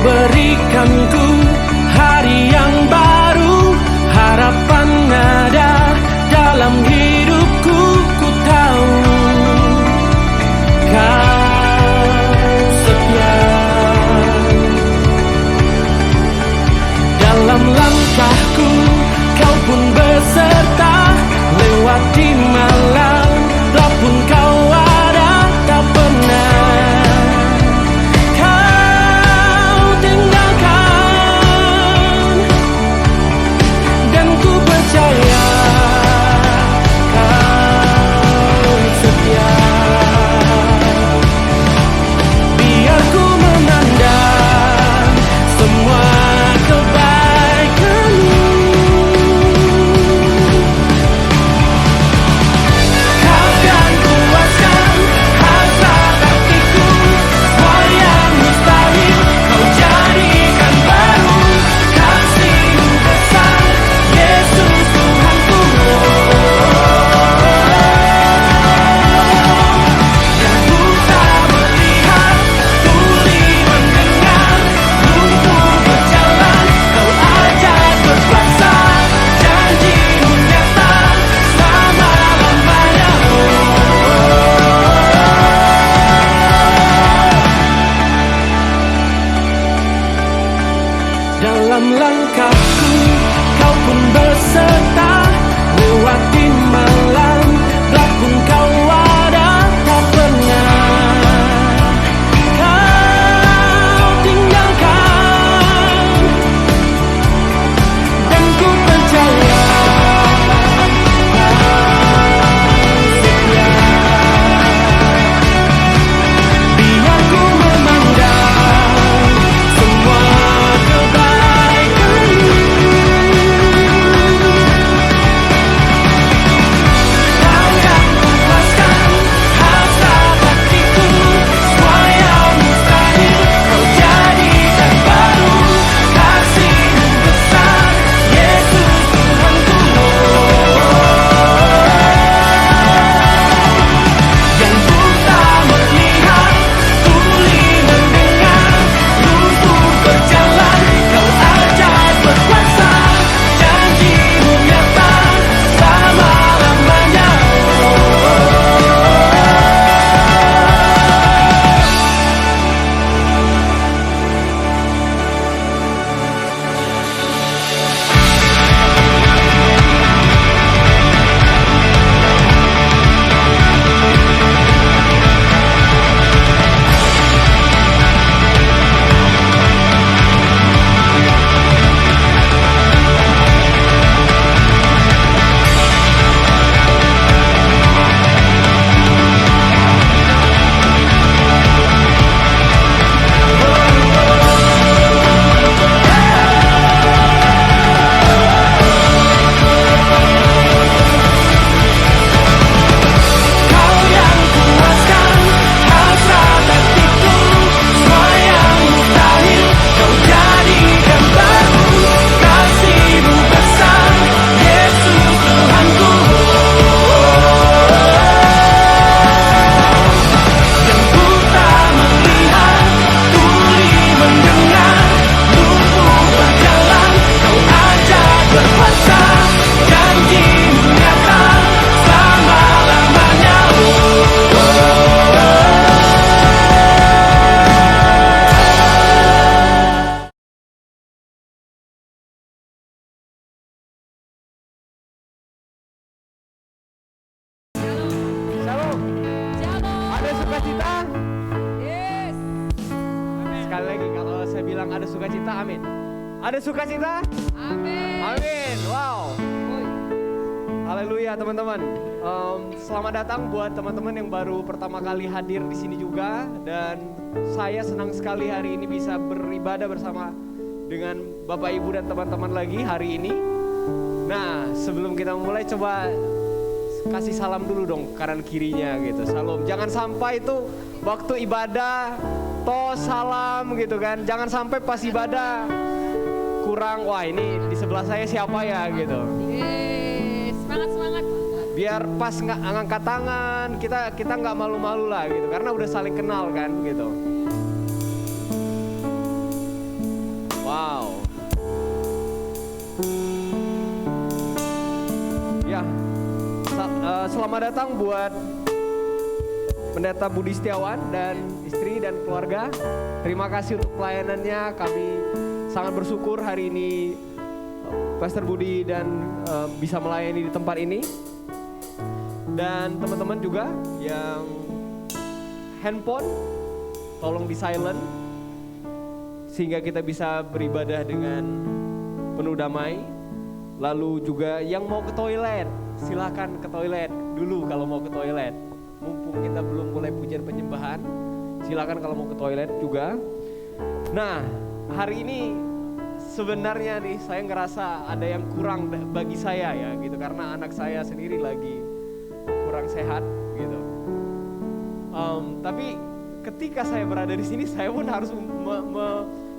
berikanku hari yang baru, harapan ada dalam hidupku. Ku tahu Kau setia. Dalam langkahku Kau pun beserta, lewati malam gelap pun Kau ada, tak pernah dalam langkahku Kau pun beserta, lewati malam gelap pun Kau ada, tak pernah Kau tinggalkan, dan ku percaya Kau setia. Biar ku memandang semua sukacita? Yes. Sekali lagi kalau saya bilang ada sukacita, amin. Ada sukacita? Amin. Amin. Wow. Haleluya teman-teman. Selamat datang buat teman-teman yang baru pertama kali hadir di sini juga, dan saya senang sekali hari ini bisa beribadah bersama dengan Bapak Ibu dan teman-teman lagi hari ini. Nah, sebelum kita mulai coba kasih salam dulu dong kanan kirinya gitu. Salam. Jangan sampai itu waktu ibadah tos salam gitu kan. Jangan sampai pas ibadah kurang, wah ini di sebelah saya siapa ya gitu. Semangat. Biar pas nggak ngangkat tangan, kita nggak malu-malu lah gitu, karena udah saling kenal kan gitu. Selamat datang buat Pendeta Budi Setiawan dan istri dan keluarga. Terima kasih untuk pelayanannya. Kami sangat bersyukur hari ini Pastor Budi dan bisa melayani di tempat ini. Dan teman-teman juga yang handphone tolong di silent sehingga kita bisa beribadah dengan penuh damai. Lalu juga yang mau ke toilet, silakan ke toilet dulu kalau mau ke toilet. Mumpung kita belum mulai pujian penyembahan, silakan kalau mau ke toilet juga. Nah, hari ini sebenarnya nih saya ngerasa ada yang kurang bagi saya ya gitu, karena anak saya sendiri lagi kurang sehat gitu. Tapi ketika saya berada di sini, saya pun harus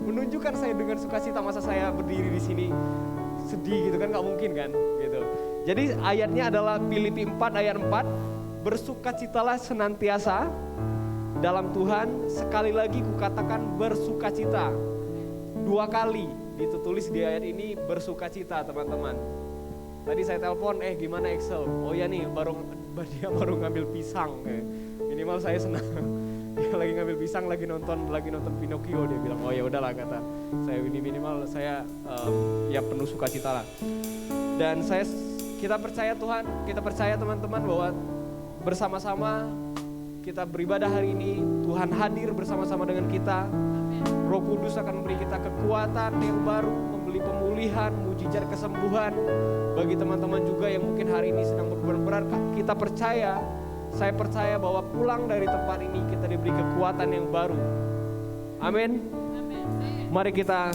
menunjukkan saya dengan sukacita. Masa saya berdiri di sini sedih gitu kan, nggak mungkin kan gitu. Jadi ayatnya adalah Filipi 4 ayat 4. Bersukacitalah senantiasa dalam Tuhan, sekali lagi kukatakan bersukacita. 2 kali ditulis di ayat ini bersukacita, teman-teman. Tadi saya telepon, gimana Excel? Oh ya nih, dia baru ngambil pisang. Minimal saya senang. Dia lagi ngambil pisang, lagi nonton Pinocchio. Dia bilang, oh ya udahlah, kata saya, ini minimal saya ya penuh sukacita lah. Dan kita percaya Tuhan, kita percaya teman-teman bahwa bersama-sama kita beribadah hari ini, Tuhan hadir bersama-sama dengan kita. Roh Kudus akan memberi kita kekuatan yang baru, memberi pemulihan, mujizat kesembuhan. Bagi teman-teman juga yang mungkin hari ini sedang berberat, kita percaya, saya percaya bahwa pulang dari tempat ini kita diberi kekuatan yang baru. Amin. Mari kita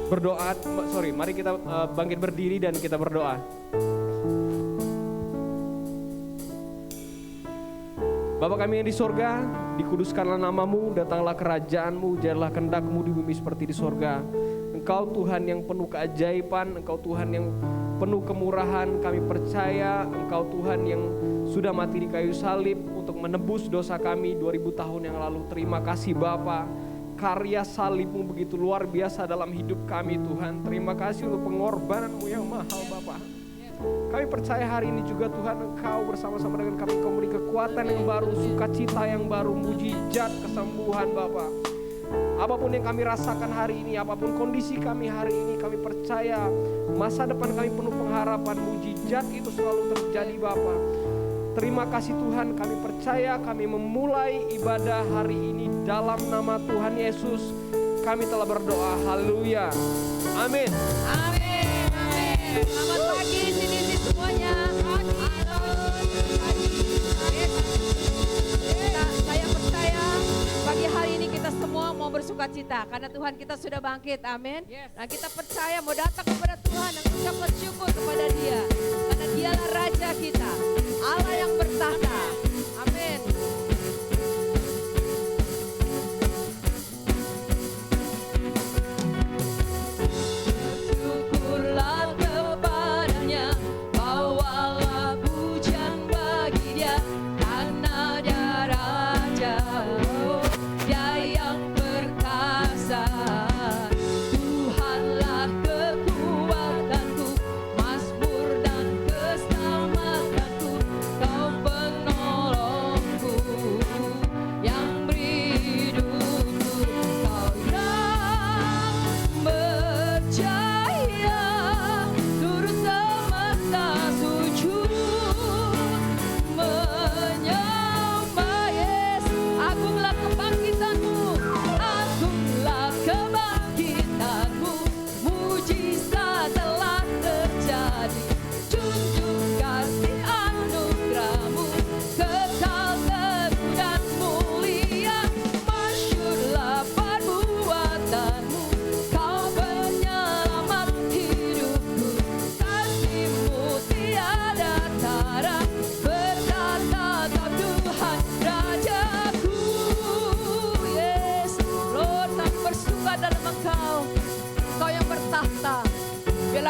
berdoa, mari kita bangkit berdiri dan kita berdoa. Bapa kami yang di sorga, dikuduskanlah namamu, datanglah kerajaanmu, jadilah kehendakmu di bumi seperti di sorga. Engkau Tuhan yang penuh keajaiban, Engkau Tuhan yang penuh kemurahan. Kami percaya Engkau Tuhan yang sudah mati di kayu salib untuk menebus dosa kami 2000 tahun yang lalu. Terima kasih Bapa, karya salibmu begitu luar biasa dalam hidup kami Tuhan. Terima kasih untuk pengorbananmu yang mahal Bapa. Kami percaya hari ini juga Tuhan, Engkau bersama-sama dengan kami, Engkau memberi kekuatan yang baru, sukacita yang baru, mujizat kesembuhan Bapa. Apapun yang kami rasakan hari ini, apapun kondisi kami hari ini, kami percaya masa depan kami penuh pengharapan, mujizat itu selalu terjadi Bapa. Terima kasih Tuhan, kami percaya kami memulai ibadah hari ini dalam nama Tuhan Yesus. Kami telah berdoa, haleluya, amin. Amin. Selamat pagi sini semuanya. Saya percaya pagi hari ini kita semua mau bersukacita karena Tuhan kita sudah bangkit. Amin. Nah, kita percaya mau datang kepada Tuhan dan ucap bersyukur kepada Dia karena Dialah Raja kita, Allah yang bertahta. Amin.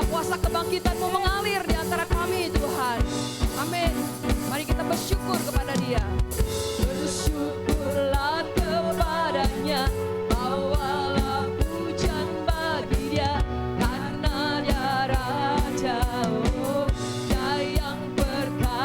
Kuasa kebangkitan-Mu mengalir di antara kami Tuhan. Amin. Mari kita bersyukur kepada Dia. Bersyukurlah kepadanya, bawalah pujian bagi Dia, karena Dia Raja, oh, Dia yang perkasa.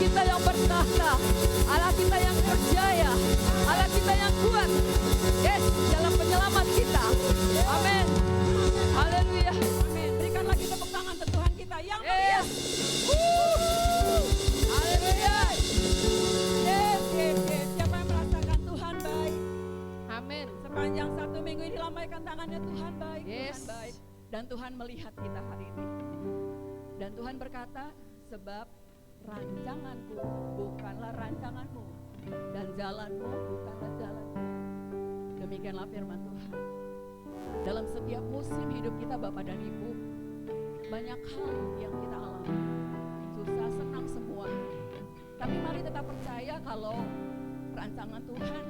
kita yang bertahta, Allah kita yang berjaya, Allah kita yang kuat. Yes, dalam penyelamat kita. Amin. Haleluya. Amin. Berikan lagi tepuk tangan untuk Tuhan kita yang meriah. Yes. Haleluya. Yes, yes, yes. Siapa yang merasakan Tuhan baik? Amin. Sepanjang 1 minggu ini lambaikan tangannya, Tuhan baik, Yes. Tuhan baik. Dan Tuhan melihat kita hari ini. Dan Tuhan berkata, sebab rancanganku bukanlah rancanganmu, dan jalanmu bukanlah jalanku. Demikianlah firman Tuhan. Dalam setiap musim hidup kita Bapak dan Ibu, banyak hal yang kita alami. Susah, senang semua. Tapi mari tetap percaya kalau rancangan Tuhan,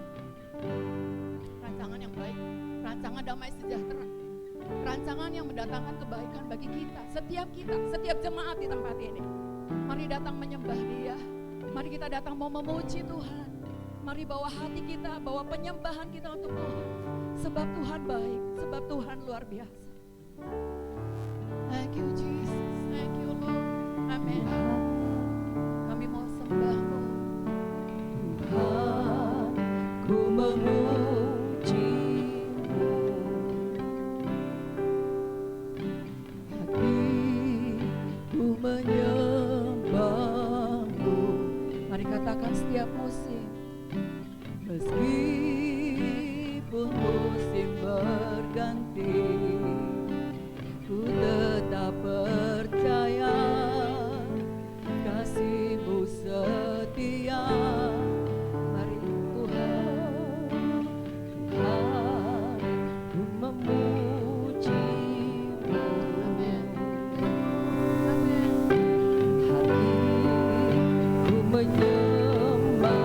rancangan yang baik, rancangan damai sejahtera, rancangan yang mendatangkan kebaikan bagi kita, setiap jemaat di tempat ini. Mari datang menyembah Dia, mari kita datang mau memuji Tuhan. Mari bawa hati kita, bawa penyembahan kita untuk Tuhan. Sebab Tuhan baik, sebab Tuhan luar biasa. Thank you Jesus, thank you Lord. Amin. Kami mau sembah-Mu. Tuhan, ku memuji-Mu. Hatiku menyembah-Mu. Mari katakan setiap musim. Meskipun musim berganti, ku tetap percaya kasih-Mu setia. Mari Tuhan, Tuhan, ku memuji-Mu. Amin. Amin. Hatiku menyembah.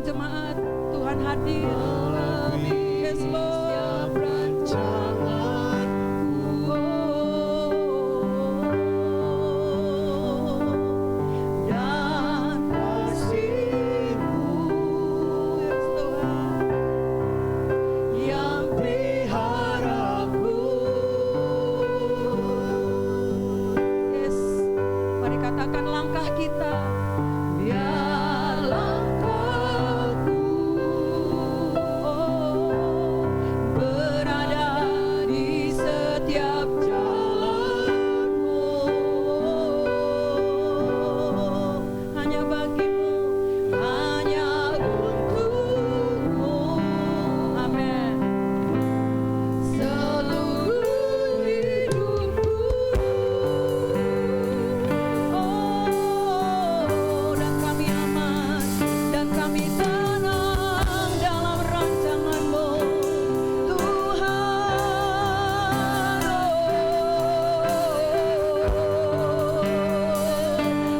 jemaat, Tuhan hadir. Yes Lord. Dan kasih-Mu, yes Tuhan, yang peliharaku. Yes, mari katakan langkah kita. Biar langkahku berada di setiap jalanmu, hanya bagimu, hanya untukmu. Amin. Seluruh hidupku, dan kami aman, dan kami tenang dalam rancangan-Mu, Tuhan.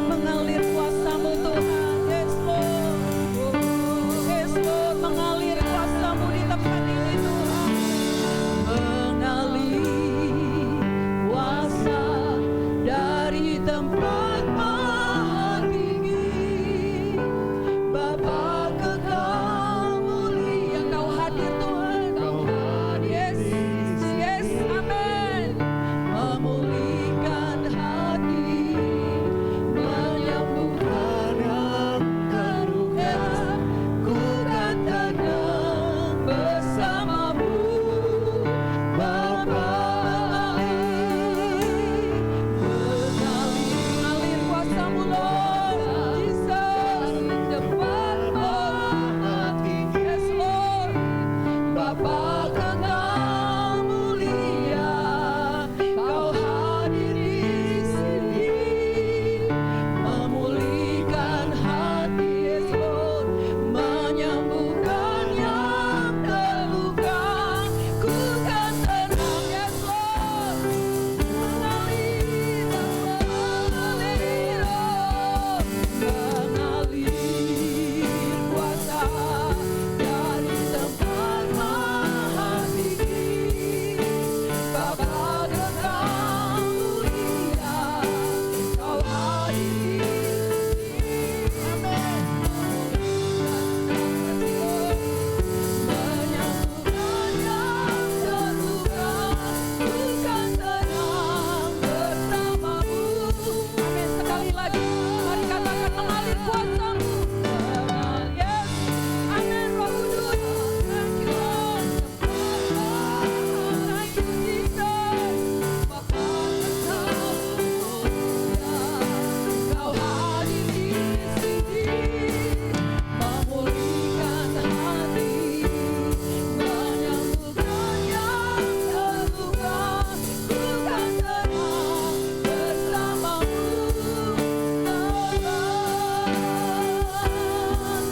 Mengalir kuasa-Mu Tuhan, yes Lord. Yes Lord, mengalir kuasa-Mu di tempat ini Tuhan. Mengalir kuasa dari tempat maha tinggi, Bapa kekal mulia, Kau hadir Tuhan. Yes, yes, amin. Memulihkan hati, menyembuhkan yang terluka, ku kan tenang bersama-Mu, Bapa. Mengalir kuasa-Mu Lord Jesus, cepat menghati, yes Lord. Bapa kekal mulia, Kau hadir di sini, memulihkan hati, yes Lord, menyembuhkan yang terluka, ku kan tenang, yes Lord. Mengalir kuasa dari tempat maha tinggi, Bapa kekal mulia, Kau hadir di sini. Amin. Menyembuhkan yang terluka, ku kan tenang bersama-Mu. Amin. Sekali lagi, mari katakan mengalir kuasa-Mu. Yes. Amin, Roh Kudus. Thank you, Lord. Thank you, Jesus. Bapa kekal mulia, Kau hadir di sini, memulihkan hati, menyembuhkan yang terluka, ku kan tenang bersama-Mu, Bapa.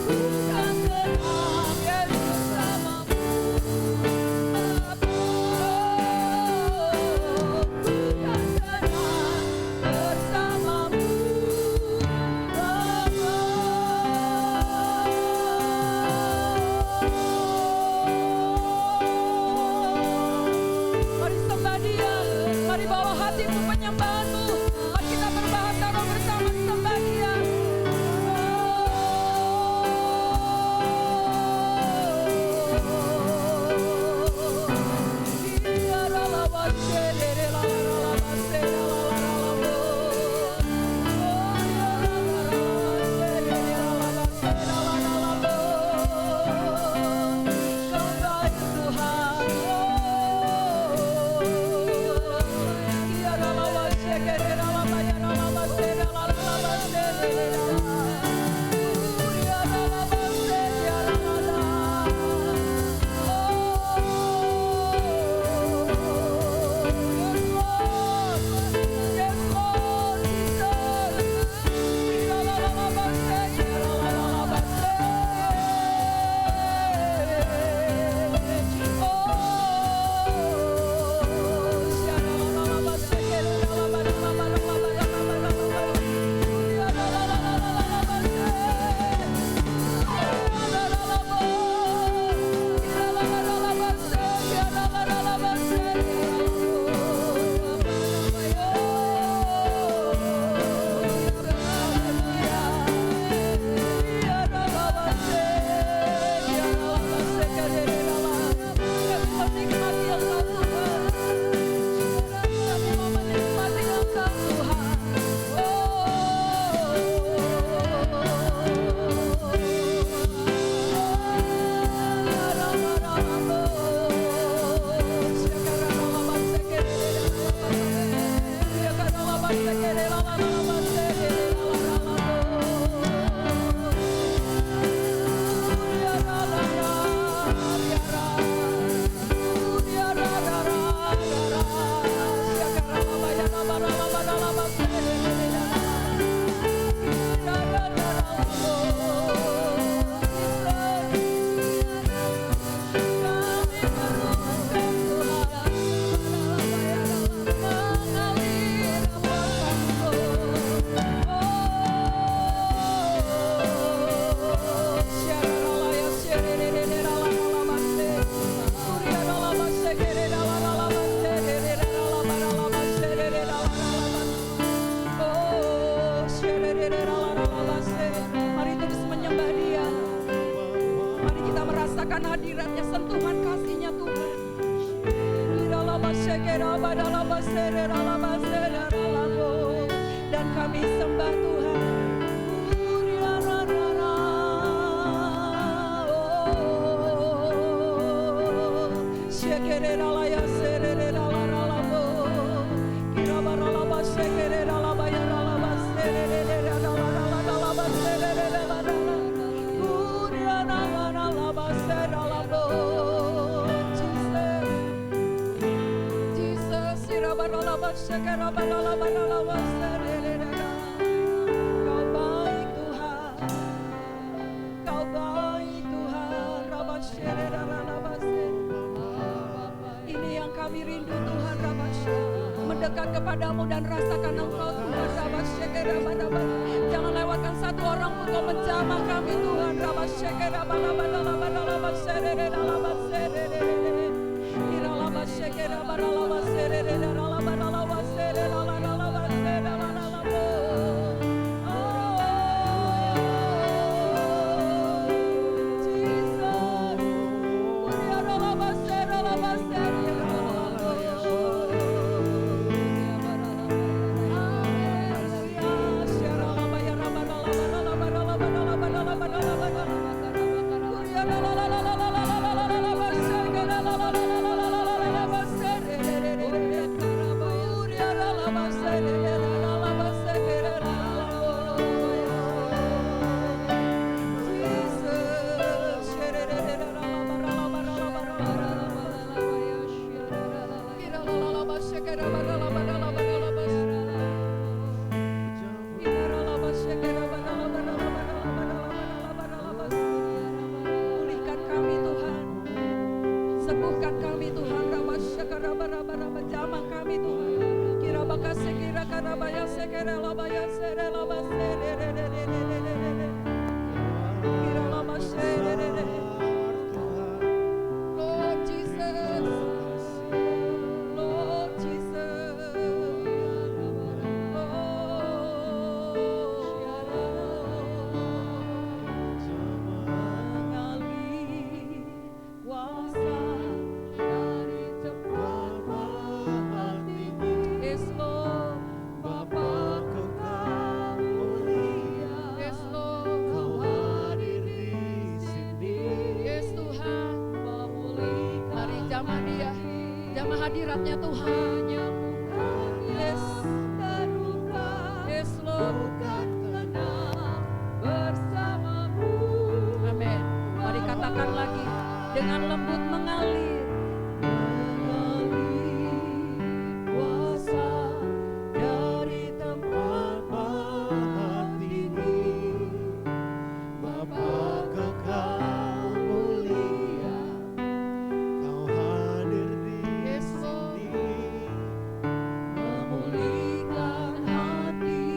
Ku kan tenang, yes, bersama-Mu, Bapa. Ku kan tenang bersama-Mu, Mari sembah Dia, mari bawa hatimu penyembahanmu, mari kita berbahasa roh bersama sembah Dia. Tuhan, rasakan hadiratnya, sentuhan kasihnya Tuhan. Dan kami sembah Tuhan. Kau baik Tuhan, Kau baik Tuhan. Ini yang kami rindu Tuhan, mendekat kepadamu dan rasakan Engkau Tuhan. Jangan lewatkan satu orang pun Kau menjamah kami Tuhan. Pulihkan kami Tuhan, sembuhkan kami Tuhan. Jamah kami Tuhan. Kira bakal sekira karabaya sekira labaya sere laba sere. Kira laba sere. Lord Jesus, Lord Jesus. Mengalir kuasa dari tempat maha tinggi. Yes Lord, Bapa Kekal mulia. Yes Lord, Kau hadir di sini. Yes Tuhan, memulihkan. Mari jamah Dia, jamah hadiratnya Tuhan. Yes, terluka. Yes Lord, bukan tenang bersamamu. Amin. Mari katakan lagi dengan lembut mengalir. Kuasa dari tempat maha tinggi. Bapa Kekal mulia. Kau hadir di sini, Memulihkan hati,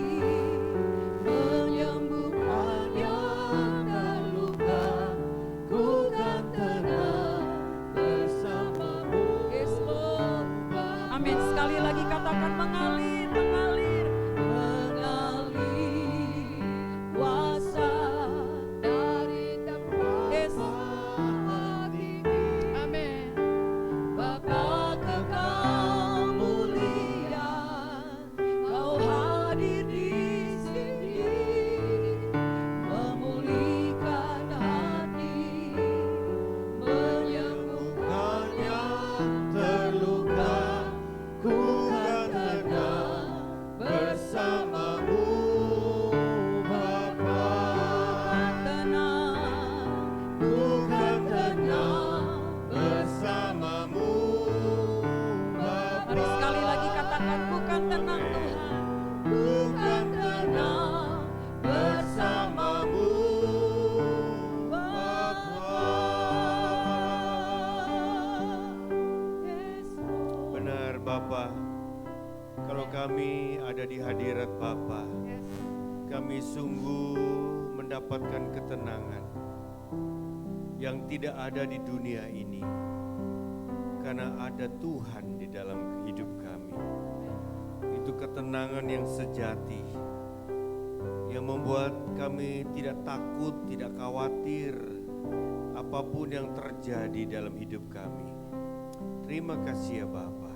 menyembuhkan yang terluka. Ku kan tenang bersamamu. Yes Lord. Amin. Sekali lagi katakan mengalir, mengalir. Mengalir kuasa dari tempat maha tinggi. Amin. Bapa Kekal mulia, Kau hadir di sini, memulihkan hati, menyembuhkan yang terluka, ku kan tenang bersamamu, Bapa. tenang. Ku kan tenang bersamamu, Bapa. Mari sekali lagi katakan bukan tenang Tuhan. Bukan tenang bersamamu, Benar Bapa, kalau kami ada di hadirat Bapa, kami sungguh mendapatkan ketenangan yang tidak ada di dunia ini, karena ada Tuhan di dalam hidup kami. Itu ketenangan yang sejati, yang membuat kami tidak takut, tidak khawatir apapun yang terjadi dalam hidup kami. Terima kasih ya Bapa.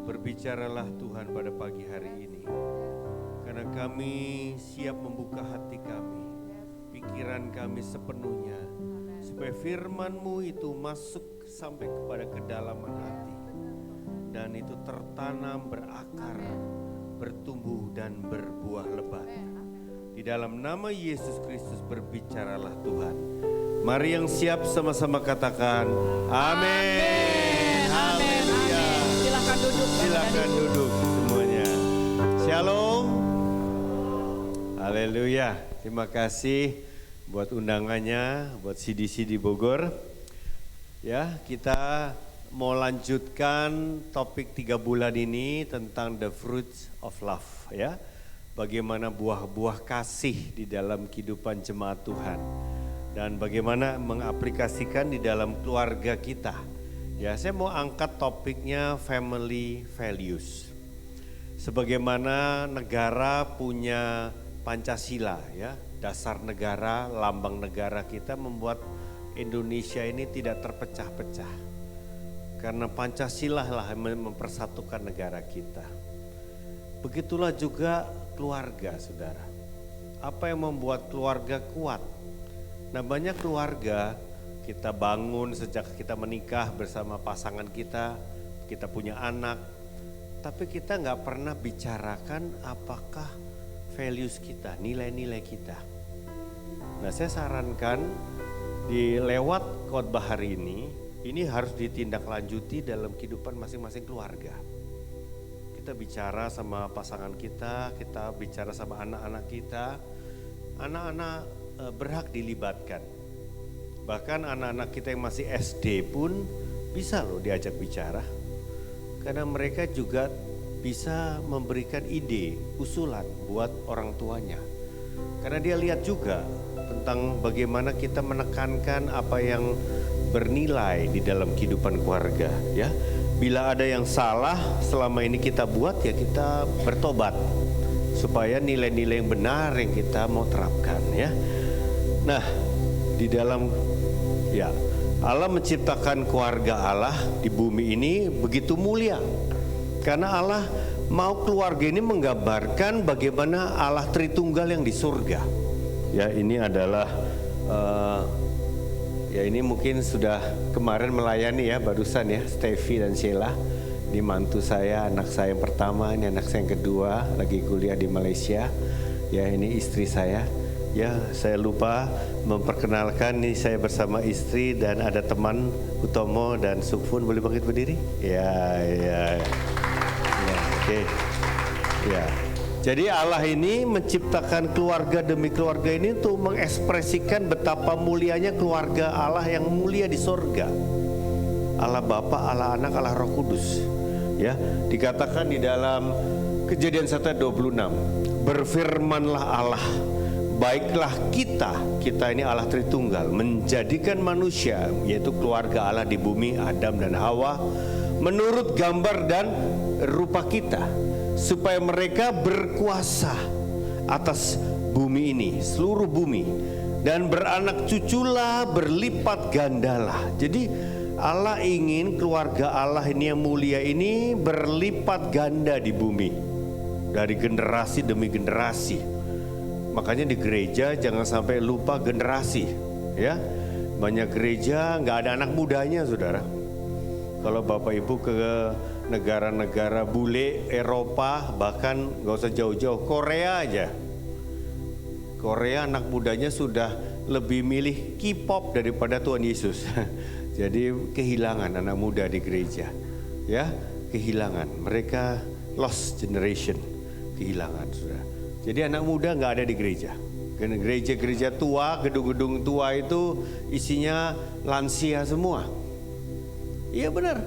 Berbicaralah Tuhan pada pagi hari ini. Karena kami siap membuka hati kami, pikiran kami sepenuhnya, supaya firman-Mu itu masuk sampai kepada kedalaman hati. Dan itu tertanam, berakar, bertumbuh dan berbuah lebat. Di dalam nama Yesus Kristus berbicaralah Tuhan. Mari yang siap sama-sama katakan amin. Haleluya. Silakan duduk. Silakan duduk semuanya. Shalom. Haleluya. Terima kasih buat undangannya, buat CDC di Bogor. Ya, kita mau lanjutkan topik 3 bulan ini tentang the fruits of love, ya. Bagaimana buah-buah kasih di dalam kehidupan jemaat Tuhan. Dan bagaimana mengaplikasikan di dalam keluarga kita. Ya, saya mau angkat topiknya family values. Sebagaimana negara punya Pancasila, ya, dasar negara, lambang negara kita membuat Indonesia ini tidak terpecah-pecah. Karena Pancasila lah yang mempersatukan negara kita. Begitulah juga keluarga, saudara. Apa yang membuat keluarga kuat? Nah, banyak keluarga kita bangun sejak kita menikah bersama pasangan kita punya anak, tapi kita nggak pernah bicarakan apakah values kita, nilai-nilai kita. Nah, saya sarankan di lewat khotbah hari ini harus ditindaklanjuti dalam kehidupan masing-masing keluarga. Kita bicara sama pasangan kita bicara sama anak-anak kita, anak-anak berhak dilibatkan. Bahkan anak-anak kita yang masih SD pun bisa loh diajak bicara. Karena mereka juga bisa memberikan ide, usulan buat orang tuanya. Karena dia lihat juga tentang bagaimana kita menekankan apa yang bernilai di dalam kehidupan keluarga, ya. Bila ada yang salah selama ini kita buat, ya kita bertobat supaya nilai-nilai yang benar yang kita mau terapkan, ya. Nah, di dalam, ya, Allah menciptakan keluarga Allah di bumi ini begitu mulia. Karena Allah mau keluarga ini menggambarkan bagaimana Allah Tritunggal yang di surga. Ya, ini adalah ya ini mungkin sudah kemarin melayani ya, barusan ya, Steffi dan Sheila. Ini mantu saya, anak saya yang pertama, ini anak saya yang kedua, lagi kuliah di Malaysia. Ya, ini istri saya. Ya, saya lupa memperkenalkan, ini saya bersama istri dan ada teman Utomo dan Sukfun. Boleh bangkit berdiri? Ya, oke. Ya. Jadi Allah ini menciptakan keluarga demi keluarga ini untuk mengekspresikan betapa mulianya keluarga Allah yang mulia di sorga. Allah Bapa, Allah Anak, Allah Roh Kudus. Ya, dikatakan di dalam Kejadian 1:26, berfirmanlah Allah, baiklah kita ini Allah Tritunggal, menjadikan manusia, yaitu keluarga Allah di bumi, Adam dan Hawa, menurut gambar dan rupa kita, supaya mereka berkuasa atas bumi ini, seluruh bumi, dan beranak cuculah, berlipat gandalah. Jadi Allah ingin keluarga Allah ini yang mulia ini berlipat ganda di bumi, dari generasi demi generasi. Makanya di gereja jangan sampai lupa generasi, ya. Banyak gereja nggak ada anak mudanya, saudara. Kalau Bapak Ibu ke negara-negara bule, Eropa, bahkan nggak usah jauh-jauh, Korea aja. Korea anak mudanya sudah lebih milih K-pop daripada Tuhan Yesus. Jadi kehilangan anak muda di gereja, ya, kehilangan. Mereka lost generation, kehilangan, saudara. Jadi anak muda nggak ada di gereja. Gereja-gereja tua, gedung-gedung tua itu isinya lansia semua. Iya benar.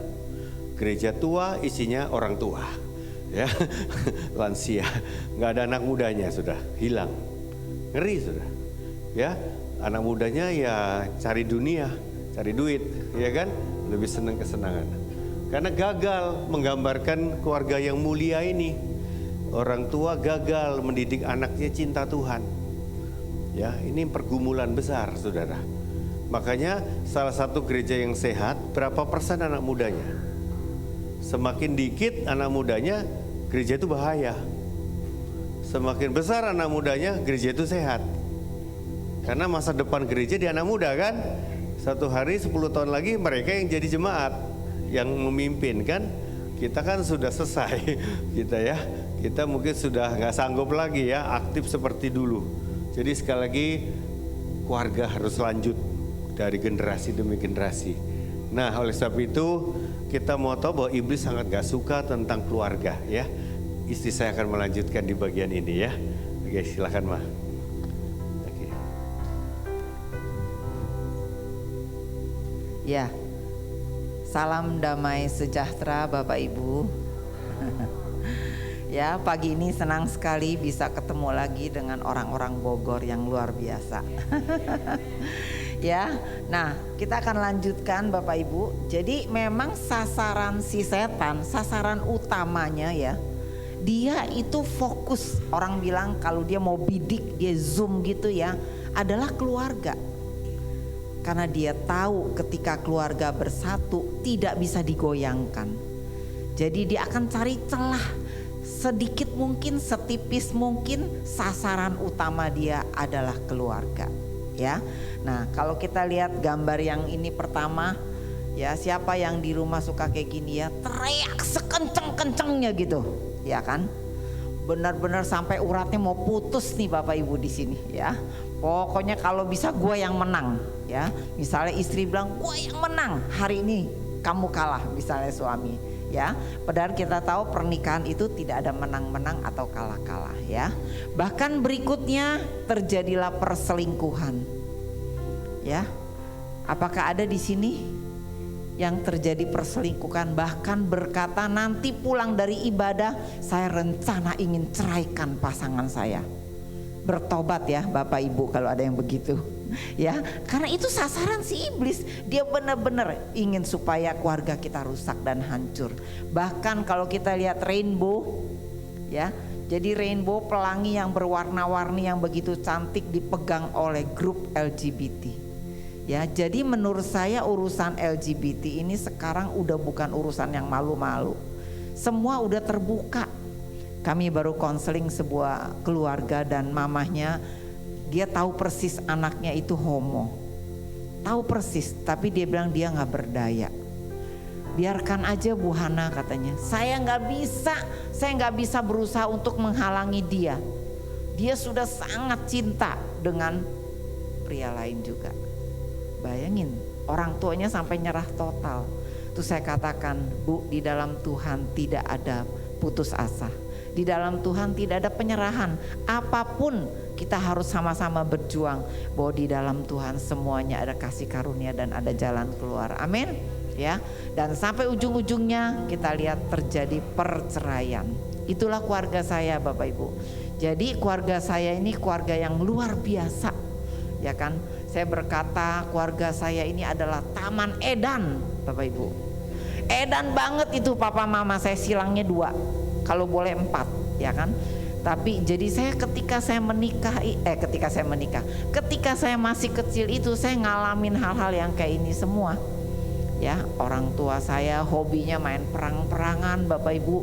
Gereja tua isinya orang tua, ya, lansia. Nggak ada anak mudanya, sudah hilang. Ngeri, sudah. Ya, anak mudanya ya cari dunia, cari duit, ya kan? Lebih senang kesenangan. Karena gagal menggambarkan keluarga yang mulia ini. Orang tua gagal mendidik anaknya cinta Tuhan. Ya, ini pergumulan besar, saudara. Makanya salah satu gereja yang sehat, berapa persen anak mudanya? Semakin dikit anak mudanya, gereja itu bahaya. Semakin besar anak mudanya, gereja itu sehat. Karena masa depan gereja di anak muda kan. Satu hari 10 tahun lagi mereka yang jadi jemaat, yang memimpin kan. Kita kan sudah selesai kita ya. Kita mungkin sudah nggak sanggup lagi ya aktif seperti dulu. Jadi sekali lagi keluarga harus lanjut dari generasi demi generasi. Nah, oleh sebab itu kita mau tahu bahwa iblis sangat gak suka tentang keluarga ya. Istri saya akan melanjutkan di bagian ini ya. Oke, silakan Ma. Oke. Ya, salam damai sejahtera Bapak Ibu. Ya, pagi ini senang sekali bisa ketemu lagi dengan orang-orang Bogor yang luar biasa. Ya, nah kita akan lanjutkan Bapak Ibu. Jadi memang sasaran si setan, sasaran utamanya ya, dia itu fokus. Orang bilang kalau dia mau bidik, dia zoom gitu ya, adalah keluarga. Karena dia tahu ketika keluarga bersatu tidak bisa digoyangkan. Jadi dia akan cari celah sedikit mungkin, setipis mungkin. Sasaran utama dia adalah keluarga. Ya, nah kalau kita lihat gambar yang ini pertama, ya siapa yang di rumah suka kayak gini ya, teriak sekenceng-kencengnya gitu, ya kan? Benar-benar sampai uratnya mau putus nih Bapak Ibu di sini, ya. Pokoknya kalau bisa gue yang menang, ya. Misalnya istri bilang gue yang menang, hari ini kamu kalah, misalnya suami, ya. Padahal kita tahu pernikahan itu tidak ada menang-menang atau kalah-kalah, ya. Bahkan berikutnya terjadilah perselingkuhan, ya. Apakah ada di sini yang terjadi perselingkuhan, bahkan berkata nanti pulang dari ibadah saya rencana ingin ceraikan pasangan saya? Bertobat ya Bapak Ibu kalau ada yang begitu, ya. Karena itu sasaran si iblis. Dia benar-benar ingin supaya keluarga kita rusak dan hancur. Bahkan kalau kita lihat rainbow, ya. Jadi rainbow, pelangi yang berwarna-warni yang begitu cantik dipegang oleh grup LGBT. Ya, jadi menurut saya urusan LGBT ini sekarang udah bukan urusan yang malu-malu. Semua udah terbuka. Kami baru konseling sebuah keluarga dan mamahnya, dia tahu persis anaknya itu homo. Tahu persis, tapi dia bilang dia gak berdaya. Biarkan aja Bu Hana katanya. Saya nggak bisa berusaha untuk menghalangi dia. Dia sudah sangat cinta dengan pria lain juga. Bayangin, orang tuanya sampai nyerah total. Terus saya katakan, Bu, di dalam Tuhan tidak ada putus asa. Di dalam Tuhan tidak ada penyerahan. Apapun kita harus sama-sama berjuang, bahwa di dalam Tuhan semuanya ada kasih karunia dan ada jalan keluar. Amin. Ya, dan sampai ujung-ujungnya kita lihat terjadi perceraian. Itulah keluarga saya Bapak Ibu. Jadi keluarga saya ini keluarga yang luar biasa, ya kan? Saya berkata keluarga saya ini adalah Taman Eden Bapak Ibu. Edan banget itu, papa mama saya silangnya 2, kalau boleh 4, ya kan? Tapi jadi saya ketika saya masih kecil itu saya ngalamin hal-hal yang kayak ini semua. Ya, orang tua saya hobinya main perang-perangan Bapak Ibu,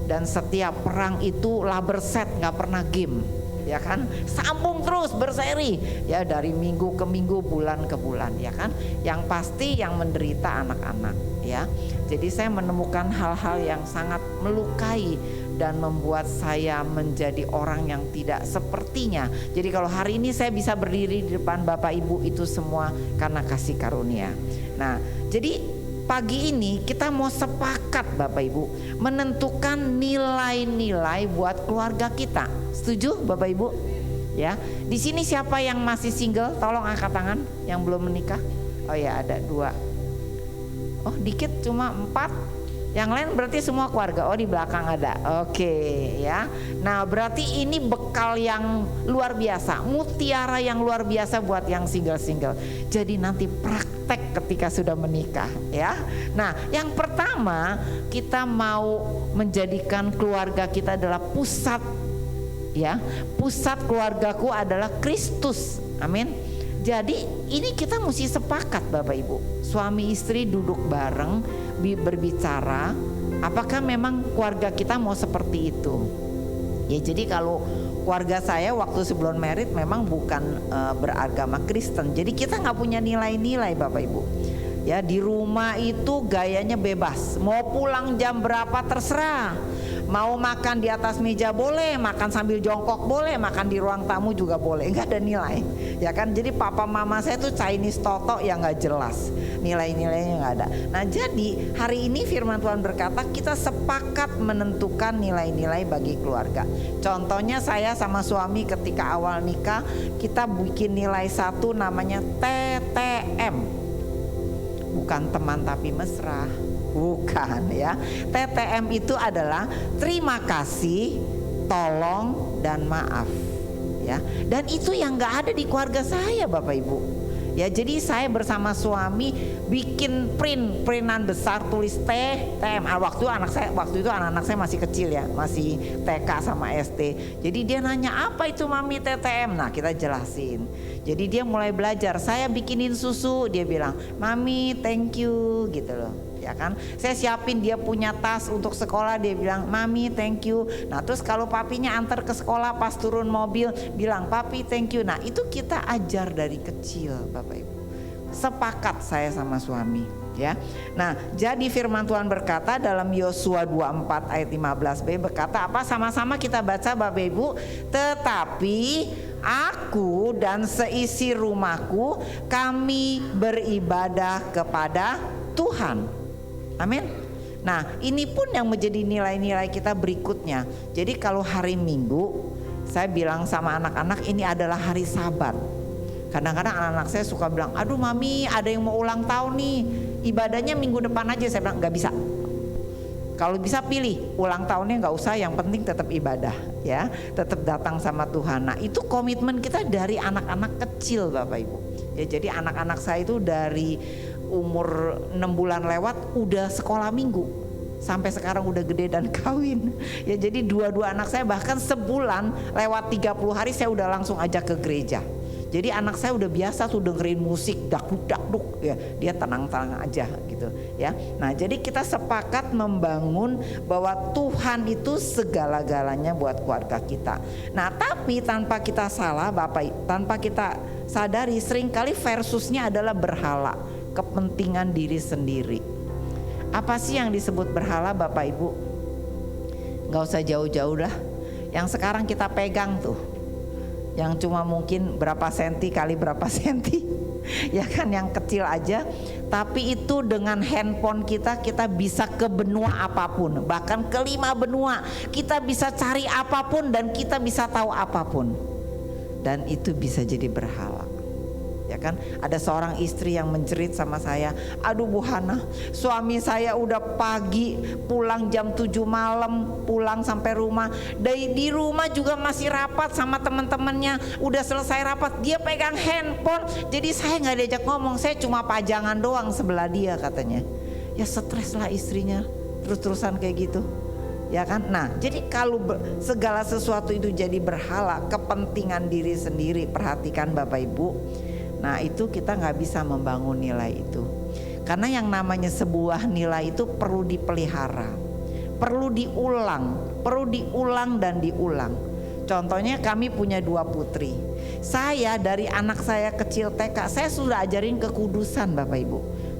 dan setiap perang itu laber set, nggak pernah game, ya kan? Sambung terus berseri, ya dari minggu ke minggu, bulan ke bulan, ya kan? Yang pasti yang menderita anak-anak, ya. Jadi saya menemukan hal-hal yang sangat melukai dan membuat saya menjadi orang yang tidak sepertinya. Jadi kalau hari ini saya bisa berdiri di depan Bapak Ibu itu semua karena kasih karunia. Nah, jadi pagi ini kita mau sepakat Bapak Ibu menentukan nilai-nilai buat keluarga kita. Setuju Bapak Ibu? Ya. Di sini siapa yang masih single? Tolong angkat tangan yang belum menikah. Oh ya, ada 2. Oh, dikit cuma 4. Yang lain berarti semua keluarga. Oh, di belakang ada. Oke, ya. Nah, berarti ini bekal yang luar biasa, mutiara yang luar biasa buat yang single-single. Jadi nanti praktek ketika sudah menikah, ya. Nah, yang pertama kita mau menjadikan keluarga kita adalah pusat, ya. Pusat keluargaku adalah Kristus. Amin. Jadi ini kita mesti sepakat Bapak Ibu, suami istri duduk bareng berbicara, apakah memang keluarga kita mau seperti itu. Ya jadi kalau keluarga saya waktu sebelum married memang bukan beragama Kristen, jadi kita nggak punya nilai-nilai Bapak Ibu. Ya di rumah itu gayanya bebas, mau pulang jam berapa terserah. Mau makan di atas meja boleh, makan sambil jongkok boleh, makan di ruang tamu juga boleh, nggak ada nilai, ya kan? Jadi papa mama saya tuh Chinese toto yang nggak jelas, nilai-nilainya nggak ada. Nah jadi hari ini firman Tuhan berkata kita sepakat menentukan nilai-nilai bagi keluarga. Contohnya saya sama suami ketika awal nikah kita bikin nilai satu namanya TTM, bukan teman tapi mesra. Bukan ya. TTM itu adalah terima kasih, tolong, dan maaf. Ya. Dan itu yang nggak ada di keluarga saya Bapak Ibu. Ya jadi saya bersama suami bikin printan besar tulis TTM. Waktu itu anak-anak saya masih kecil ya, masih TK sama SD. Jadi dia nanya apa itu mami TTM. Nah kita jelasin. Jadi dia mulai belajar. Saya bikinin susu, dia bilang mami thank you gitu loh. Ya kan, saya siapin dia punya tas untuk sekolah, dia bilang mami thank you. Nah terus kalau papinya antar ke sekolah pas turun mobil bilang papi thank you. Nah itu kita ajar dari kecil Bapak Ibu. Sepakat saya sama suami ya. Nah jadi firman Tuhan berkata dalam Yosua 24 ayat 15b berkata apa, sama-sama kita baca Bapak Ibu. Tetapi aku dan seisi rumahku kami beribadah kepada Tuhan. Amin. Nah ini pun yang menjadi nilai-nilai kita berikutnya. Jadi kalau hari Minggu saya bilang sama anak-anak ini adalah hari Sabat. Kadang-kadang anak-anak saya suka bilang, aduh mami ada yang mau ulang tahun nih, ibadahnya minggu depan aja. Saya bilang gak bisa. Kalau bisa pilih ulang tahunnya nggak usah, yang penting tetap ibadah ya, tetap datang sama Tuhan. Nah itu komitmen kita dari anak-anak kecil Bapak Ibu. Ya jadi anak-anak saya itu dari umur 6 bulan lewat udah sekolah minggu, sampai sekarang udah gede dan kawin. Ya jadi dua-dua anak saya bahkan sebulan lewat 30 hari saya udah langsung ajak ke gereja. Jadi anak saya udah biasa tuh dengerin musik dakduk ya, dia tenang-tenang aja gitu ya. Nah jadi kita sepakat membangun bahwa Tuhan itu segala-galanya buat keluarga kita. Nah tapi tanpa kita salah Bapak, tanpa kita sadari seringkali versusnya adalah berhala, kepentingan diri sendiri. Apa sih yang disebut berhala Bapak Ibu? Gak usah jauh-jauh dah, yang sekarang kita pegang tuh, yang cuma mungkin berapa senti kali berapa senti ya kan, yang kecil aja. Tapi itu dengan handphone kita bisa ke benua apapun, bahkan ke 5 benua. Kita bisa cari apapun dan kita bisa tahu apapun, dan itu bisa jadi berhala. Ya kan, ada seorang istri yang menjerit sama saya, aduh Bu Hana, suami saya udah pagi pulang jam 7 malam, pulang sampai rumah, di rumah juga masih rapat sama teman-temannya, udah selesai rapat dia pegang handphone, jadi saya nggak diajak ngomong, saya cuma pajangan doang sebelah dia katanya. Ya stres lah istrinya terus-terusan kayak gitu. Ya kan, nah jadi kalau segala sesuatu itu jadi berhala, kepentingan diri sendiri, perhatikan Bapak Ibu. Nah itu kita nggak bisa membangun nilai itu, karena yang namanya sebuah nilai itu perlu dipelihara, perlu diulang dan diulang. Contohnya kami punya 2 putri. Saya dari anak saya kecil TK saya sudah ajarin kekudusan Bapak Ibu.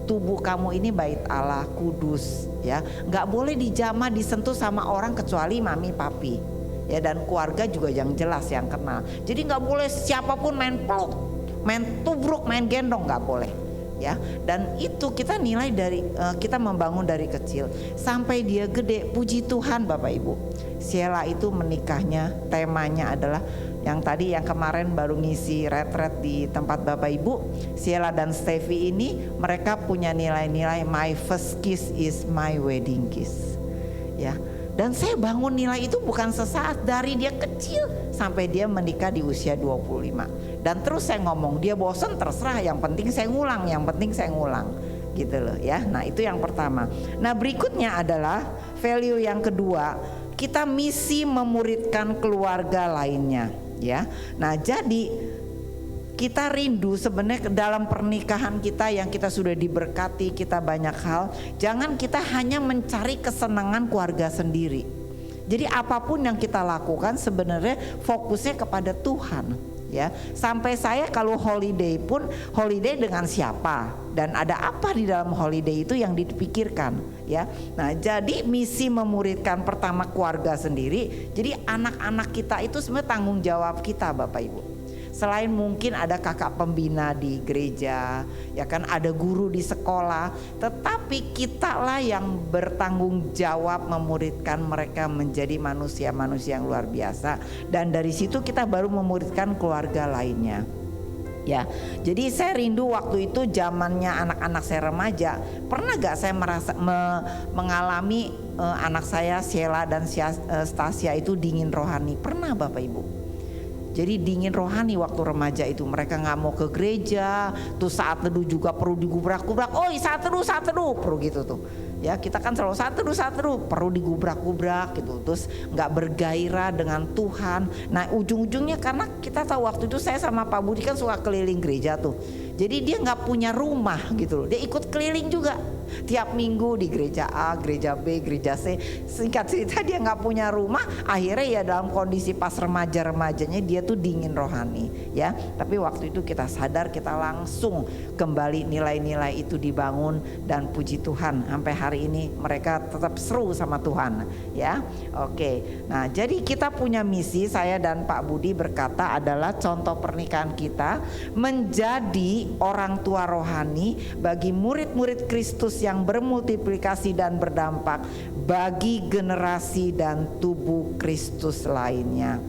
Tubuh kamu ini bait Allah, kudus ya, nggak boleh dijamah disentuh sama orang kecuali mami papi ya, dan keluarga juga yang jelas yang kenal. Jadi nggak boleh siapapun main peluk, main tubruk, main gendong, nggak boleh ya. Dan itu kita nilai dari kita membangun dari kecil sampai dia gede. Puji Tuhan Bapak Ibu, Sheila itu menikahnya temanya adalah yang tadi yang kemarin baru ngisi retret di tempat Bapak Ibu, Sheila dan Steffi ini mereka punya nilai-nilai my first kiss is my wedding kiss ya. Dan saya bangun nilai itu bukan sesaat, dari dia kecil sampai dia menikah di usia 25. Dan terus saya ngomong, dia bosen terserah, yang penting saya ngulang gitu loh ya. Nah itu yang pertama. Nah berikutnya adalah value yang kedua, kita misi memuridkan keluarga lainnya ya. Nah jadi kita rindu sebenarnya dalam pernikahan kita yang kita sudah diberkati, kita banyak hal, jangan kita hanya mencari kesenangan keluarga sendiri. Jadi apapun yang kita lakukan sebenarnya fokusnya kepada Tuhan, ya. Sampai saya kalau holiday pun holiday dengan siapa dan ada apa di dalam holiday itu yang dipikirkan, ya. Nah, jadi misi memuridkan pertama keluarga sendiri. Jadi anak-anak kita itu sebenarnya tanggung jawab kita, Bapak Ibu. Selain mungkin ada kakak pembina di gereja, ya kan, ada guru di sekolah, tetapi kitalah yang bertanggung jawab memuridkan mereka menjadi manusia-manusia yang luar biasa, dan dari situ kita baru memuridkan keluarga lainnya. Ya, jadi saya rindu waktu itu zamannya anak-anak saya remaja. Pernah gak saya mengalami anak saya Sheila dan Stasia itu dingin rohani? Pernah, Bapak Ibu. Jadi dingin rohani waktu remaja itu, mereka nggak mau ke gereja, tuh saat teduh juga perlu digubrak-gubrak. Oh, saat teduh perlu gitu tuh. Ya, kita kan selalu saat teduh perlu digubrak-gubrak gitu. Terus nggak bergairah dengan Tuhan. Nah, ujung-ujungnya karena kita tahu waktu itu saya sama Pak Budi kan suka keliling gereja tuh. Jadi dia nggak punya rumah gitu loh. Dia ikut keliling juga. Tiap minggu di gereja A, gereja B, gereja C. Singkat cerita dia nggak punya rumah. Akhirnya ya dalam kondisi pas remaja-remajanya dia tuh dingin rohani, ya. Tapi waktu itu kita sadar, kita langsung kembali nilai-nilai itu dibangun, dan puji Tuhan sampai hari ini mereka tetap seru sama Tuhan, ya. Oke. Nah, jadi kita punya misi, saya dan Pak Budi berkata adalah contoh pernikahan kita menjadi orang tua rohani bagi murid-murid Kristus yang bermultiplikasi dan berdampak bagi generasi dan tubuh Kristus lainnya.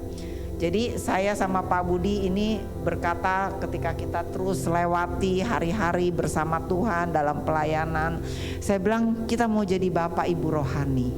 Jadi saya sama Pak Budi ini berkata ketika kita terus lewati hari-hari bersama Tuhan dalam pelayanan, saya bilang kita mau jadi bapak ibu rohani.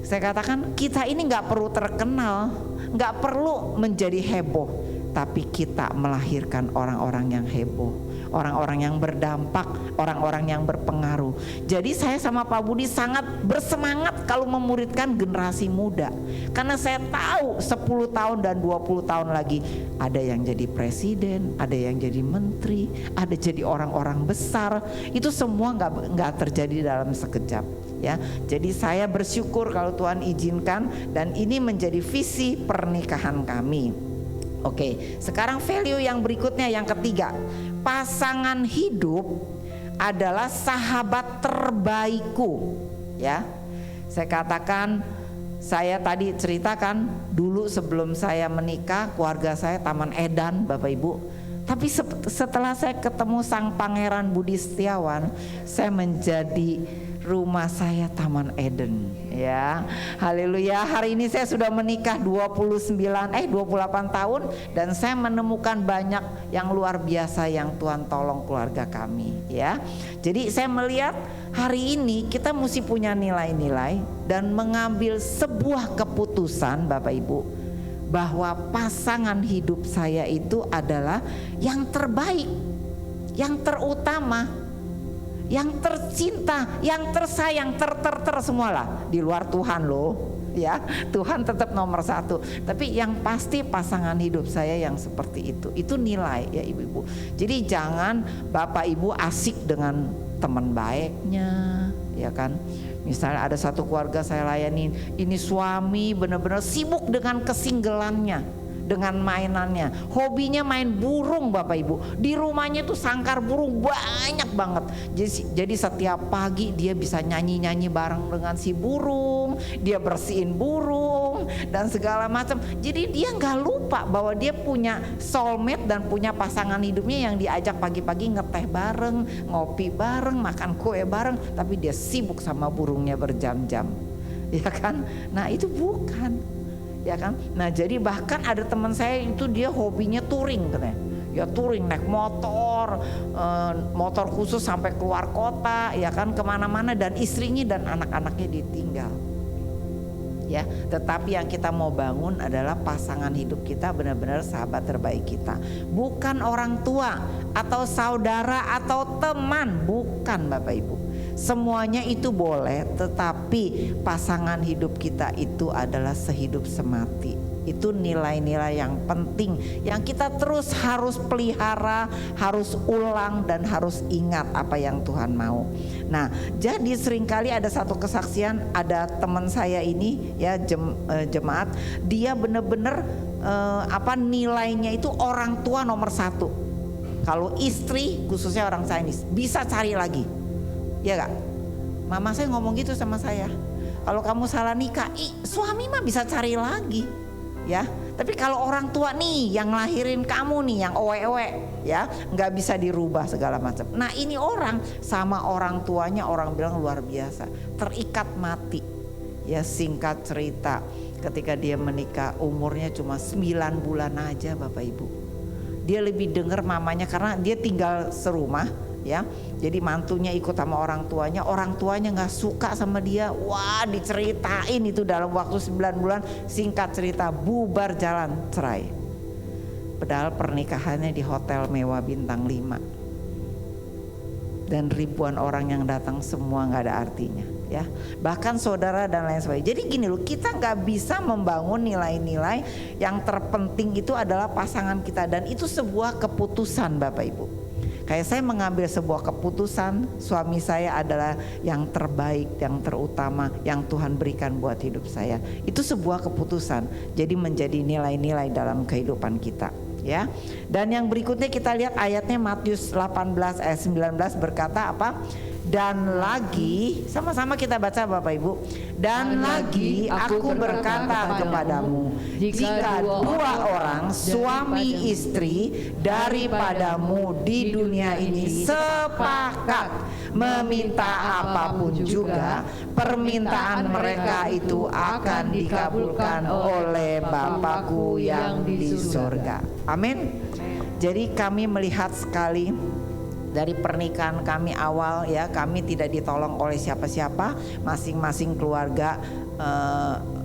Saya katakan kita ini gak perlu terkenal, gak perlu menjadi heboh, tapi kita melahirkan orang-orang yang heboh, orang-orang yang berdampak, orang-orang yang berpengaruh. Jadi saya sama Pak Budi sangat bersemangat kalau memuridkan generasi muda, karena saya tahu 10 tahun dan 20 tahun lagi ada yang jadi presiden, ada yang jadi menteri, ada jadi orang-orang besar. Itu semua nggak terjadi dalam sekejap, ya. Jadi saya bersyukur kalau Tuhan izinkan, dan ini menjadi visi pernikahan kami. Oke, sekarang value yang berikutnya, yang ketiga, pasangan hidup adalah sahabat terbaikku, ya. Saya katakan, saya tadi ceritakan dulu sebelum saya menikah, keluarga saya Taman Edan, Bapak Ibu. Tapi setelah saya ketemu Sang Pangeran Budi Setiawan, saya menjadi rumah saya Taman Eden, ya. Haleluya. Hari ini saya sudah menikah 28 tahun, dan saya menemukan banyak yang luar biasa yang Tuhan tolong keluarga kami, ya. Jadi saya melihat hari ini kita mesti punya nilai-nilai dan mengambil sebuah keputusan, Bapak Ibu, bahwa pasangan hidup saya itu adalah yang terbaik, yang terutama, yang tercinta, yang tersayang, semualah di luar Tuhan loh, ya. Tuhan tetap nomor satu, tapi yang pasti pasangan hidup saya yang seperti itu nilai, ya ibu-ibu. Jadi jangan Bapak Ibu asik dengan teman baiknya, ya kan. Misalnya ada satu keluarga saya layanin, ini suami benar-benar sibuk dengan kesinggelannya, dengan mainannya, hobinya main burung, Bapak Ibu. Di rumahnya tuh sangkar burung banyak banget. Jadi setiap pagi dia bisa nyanyi-nyanyi bareng dengan si burung, dia bersihin burung dan segala macam. Jadi dia nggak lupa bahwa dia punya soulmate dan punya pasangan hidupnya yang diajak pagi-pagi ngeteh bareng, ngopi bareng, makan kue bareng, tapi dia sibuk sama burungnya berjam-jam, ya kan? Nah itu bukan, ya kan? Nah jadi bahkan ada teman saya itu dia hobinya touring katanya. Ya touring, naik motor, motor khusus sampai keluar kota, ya kan, kemana-mana, dan istrinya dan anak-anaknya ditinggal. Ya, tetapi yang kita mau bangun adalah pasangan hidup kita benar-benar sahabat terbaik kita, bukan orang tua atau saudara atau teman, bukan Bapak Ibu. Semuanya itu boleh, tetapi pasangan hidup kita itu adalah sehidup semati. Itu nilai-nilai yang penting yang kita terus harus pelihara, harus ulang dan harus ingat apa yang Tuhan mau. Nah, jadi seringkali ada satu kesaksian, ada teman saya ini ya jemaat, dia benar-benar nilainya itu orang tua nomor satu. Kalau istri khususnya orang Chinese bisa cari lagi, ya gak? Mama saya ngomong gitu sama saya. Kalau kamu salah nikah, suami mah bisa cari lagi, ya. Tapi kalau orang tua nih yang ngelahirin kamu nih, yang owe-owe, ya, nggak bisa dirubah segala macam. Nah ini orang sama orang tuanya, orang bilang luar biasa, terikat mati. Ya singkat cerita, ketika dia menikah umurnya cuma 9 bulan aja Bapak Ibu. Dia lebih dengar mamanya karena dia tinggal serumah. Ya, jadi mantunya ikut sama orang tuanya nggak suka sama dia. Wah, diceritain itu dalam waktu 9 bulan, singkat cerita bubar jalan, cerai. Padahal pernikahannya di hotel mewah bintang 5. Dan ribuan orang yang datang semua nggak ada artinya, ya. Bahkan saudara dan lain sebagainya. Jadi gini loh, kita nggak bisa membangun nilai-nilai yang terpenting itu adalah pasangan kita, dan itu sebuah keputusan Bapak Ibu. Kayak saya mengambil sebuah keputusan, suami saya adalah yang terbaik, yang terutama, yang Tuhan berikan buat hidup saya. Itu sebuah keputusan, jadi menjadi nilai-nilai dalam kehidupan kita, ya. Dan yang berikutnya kita lihat ayatnya Matius 18 ayat 19 berkata apa? Dan lagi, sama-sama kita baca Bapak Ibu. Dan lagi aku berkata kepadamu, jika dua orang suami istri daripadamu di dunia ini sepakat meminta apapun juga, permintaan mereka itu akan dikabulkan oleh Bapakku yang di surga. Amin. Jadi kami melihat sekali dari pernikahan kami awal, ya, kami tidak ditolong oleh siapa-siapa, masing-masing keluarga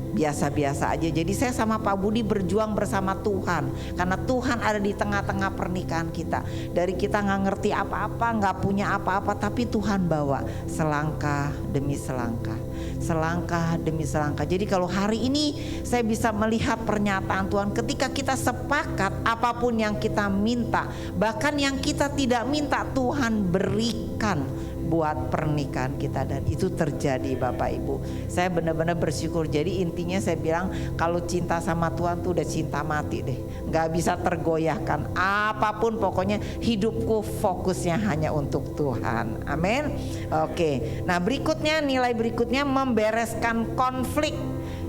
biasa-biasa aja. Jadi saya sama Pak Budi berjuang bersama Tuhan, karena Tuhan ada di tengah-tengah pernikahan kita. Dari kita nggak ngerti apa-apa, nggak punya apa-apa, tapi Tuhan bawa selangkah demi selangkah, selangkah demi selangkah. Jadi kalau hari ini saya bisa melihat pernyataan Tuhan, ketika kita sepakat apapun yang kita minta, bahkan yang kita tidak minta Tuhan berikan buat pernikahan kita, dan itu terjadi Bapak Ibu. Saya benar-benar bersyukur. Jadi intinya saya bilang, kalau cinta sama Tuhan tuh udah cinta mati deh, nggak bisa tergoyahkan apapun, pokoknya hidupku fokusnya hanya untuk Tuhan. Amin. Oke, nah berikutnya, nilai berikutnya membereskan konflik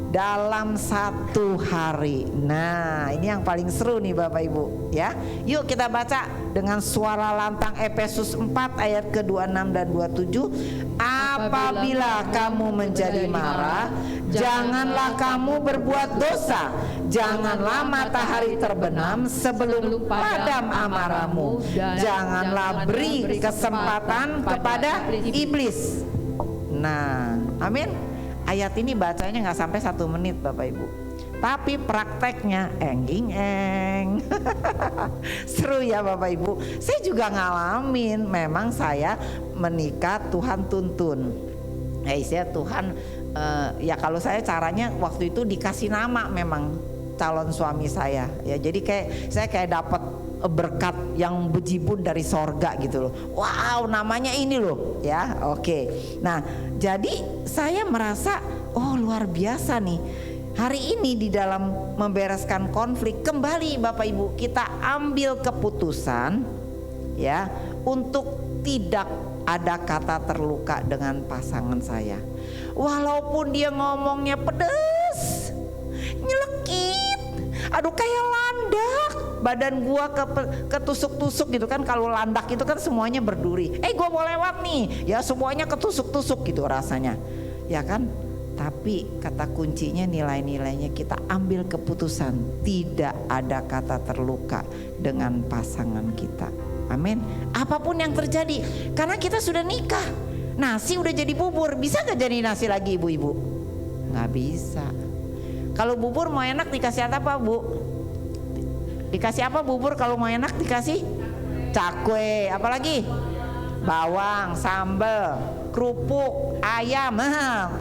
dalam satu hari. Nah ini yang paling seru nih Bapak Ibu, ya. Yuk kita baca dengan suara lantang Efesus 4 ayat ke-26 dan 27. Apabila kamu menjadi marah, janganlah kamu berbuat dosa. Janganlah matahari terbenam sebelum padam amarahmu. Janganlah beri kesempatan kepada iblis. Nah, amin. Ayat ini bacanya nggak sampai 1 menit Bapak Ibu, tapi prakteknya eng. Seru ya Bapak Ibu. Saya juga ngalamin, memang saya menikah Tuhan tuntun. Saya Tuhan ya, kalau saya caranya waktu itu dikasih nama memang calon suami saya, ya. Jadi saya kayak dapat berkat yang bejibun dari sorga gitu loh. Wow, namanya ini loh, ya. Oke. Nah, jadi saya merasa, oh luar biasa nih. Hari ini di dalam membereskan konflik, kembali Bapak Ibu, kita ambil keputusan, ya, untuk tidak ada kata terluka dengan pasangan saya. Walaupun dia ngomongnya pedes, nyelekit, aduh kayak landak, badan gua ketusuk-tusuk gitu kan. Kalau landak itu kan semuanya berduri. Gua mau lewat nih, ya semuanya ketusuk-tusuk gitu rasanya, ya kan. Tapi kata kuncinya, nilai-nilainya kita ambil keputusan tidak ada kata terluka dengan pasangan kita. Amin. Apapun yang terjadi, karena kita sudah nikah. Nasi udah jadi bubur, bisa gak jadi nasi lagi ibu-ibu? Gak bisa. Kalau bubur mau enak dikasih apa Bu? Dikasih apa bubur kalau mau enak? Dikasih cakwe, apalagi bawang, sambal, kerupuk, ayam,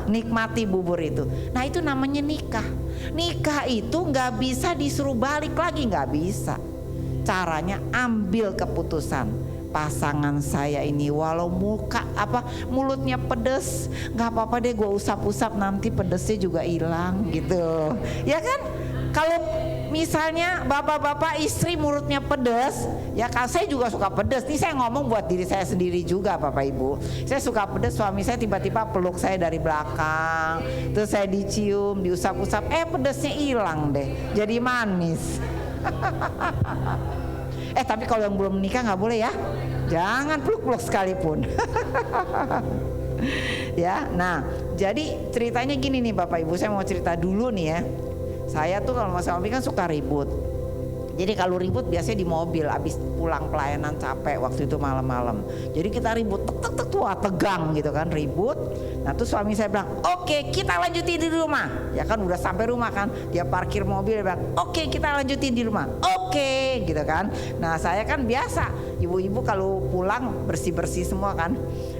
nikmati bubur itu. Nah itu namanya nikah. Nikah itu nggak bisa disuruh balik lagi, nggak bisa. Caranya ambil keputusan, pasangan saya ini walau mulutnya pedes, nggak apa-apa deh, gue usap-usap nanti pedesnya juga hilang gitu, ya kan? Kalau misalnya bapak-bapak istri mulutnya pedes, ya kan saya juga suka pedes. Nih saya ngomong buat diri saya sendiri juga Bapak Ibu. Saya suka pedes, suami saya tiba-tiba peluk saya dari belakang, terus saya dicium, diusap-usap, pedesnya hilang deh, jadi manis. Tapi kalau yang belum menikah nggak boleh ya, jangan peluk-peluk sekalipun. Ya, nah jadi ceritanya gini nih Bapak Ibu, saya mau cerita dulu nih ya. Saya tuh kalau sama suami kan suka ribut. Jadi kalau ribut biasanya di mobil, abis pulang pelayanan capek waktu itu malam-malam. Jadi kita ribut, tek tegang gitu kan, ribut. Nah tuh suami saya bilang, oke, kita lanjutin di rumah. Ya kan udah sampai rumah kan, dia parkir mobil, dia bilang, oke, kita lanjutin di rumah. Oke, gitu kan. Nah saya kan biasa, ibu-ibu kalau pulang bersih-bersih semua kan.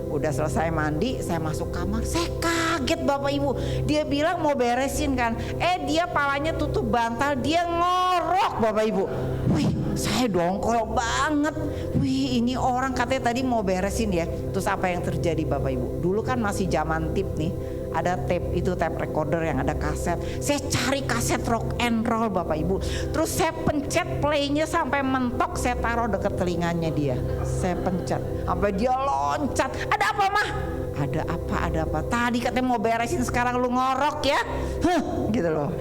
Udah selesai mandi, saya masuk kamar, saya kaget Bapak Ibu. Dia bilang mau beresin kan, dia palanya tutup bantal, dia ngorok Bapak Ibu. Wih, saya dongkol banget. Wih, ini orang katanya tadi mau beresin ya. Terus apa yang terjadi Bapak Ibu? Dulu kan masih zaman tip nih, ada tape recorder yang ada kaset. Saya cari kaset rock and roll Bapak Ibu. Terus saya pencet playnya sampai mentok, saya taruh dekat telinganya dia. Saya pencet sampai dia loncat. Ada apa mah? Ada apa? Tadi katanya mau beresin, sekarang lu ngorok ya? Gitu loh.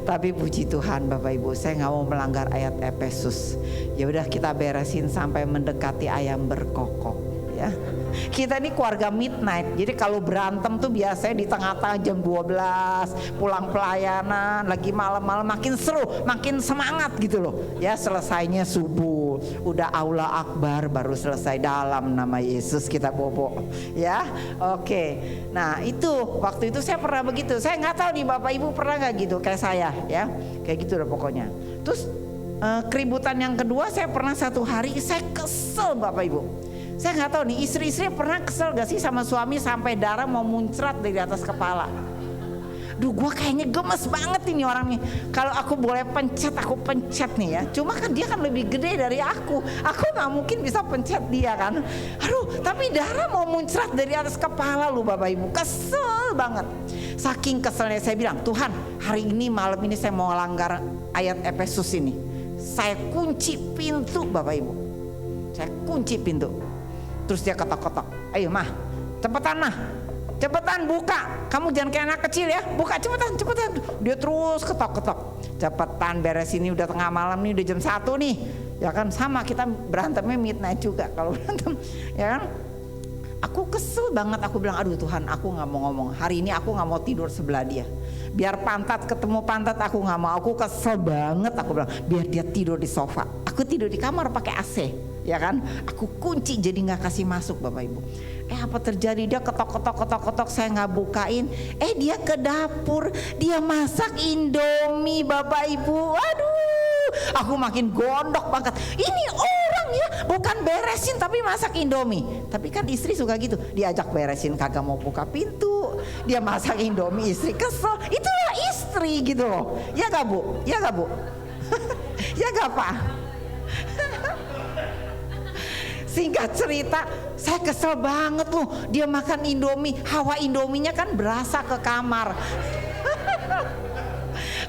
Tapi puji Tuhan Bapak Ibu, saya nggak mau melanggar ayat Efesus. Ya udah kita beresin sampai mendekati ayam berkokok ya. Kita ini keluarga midnight, jadi kalau berantem tuh biasanya di tengah-tengah jam 12, pulang pelayanan, lagi malam-malam makin seru, makin semangat gitu loh. Ya selesainya subuh, udah Allah Akbar, baru selesai dalam nama Yesus kita bobo. Ya, oke. Nah itu waktu itu saya pernah begitu. Saya nggak tahu nih Bapak Ibu pernah nggak gitu kayak saya ya, kayak gitu loh pokoknya. Terus keributan yang kedua, saya pernah satu hari saya kesel Bapak Ibu. Saya nggak tahu nih istri-istri pernah kesel gak sih sama suami sampai darah mau muncrat dari atas kepala. Duh, gue kayaknya gemes banget ini orangnya. Kalau aku boleh pencet, aku pencet nih ya. Cuma kan dia kan lebih gede dari aku nggak mungkin bisa pencet dia kan. Aduh, tapi darah mau muncrat dari atas kepala lu Bapak Ibu. Kesel banget. Saking keselnya saya bilang, Tuhan hari ini malam ini saya mau langgar ayat Efesus ini. Saya kunci pintu Bapak Ibu. Saya kunci pintu. Terus dia ketok-ketok, ayo mah, cepetan buka, kamu jangan kayak anak kecil ya, buka cepetan. Dia terus ketok-ketok, cepetan beres ini, udah tengah malam nih, udah jam 1 nih, ya kan sama kita berantemnya midnight juga kalau berantem, ya kan. Aku kesel banget, aku bilang aduh Tuhan, aku nggak mau ngomong, hari ini aku nggak mau tidur sebelah dia, biar pantat ketemu pantat aku nggak mau, aku kesel banget, aku bilang biar dia tidur di sofa, aku tidur di kamar pakai AC. Ya kan, aku kunci jadi nggak kasih masuk Bapak Ibu. Apa terjadi? Dia ketok, saya nggak bukain. Dia ke dapur, dia masak Indomie Bapak Ibu. Aduh, aku makin gondok banget. Ini orang ya, bukan beresin tapi masak Indomie. Tapi kan istri suka gitu, diajak beresin kagak mau buka pintu, dia masak Indomie, istri kesel. Itulah istri gitu loh. Ya gak Bu? Ya gak Bu? Ya gak Pak? Singkat cerita, saya kesel banget loh. Dia makan Indomie, hawa Indominya kan berasa ke kamar.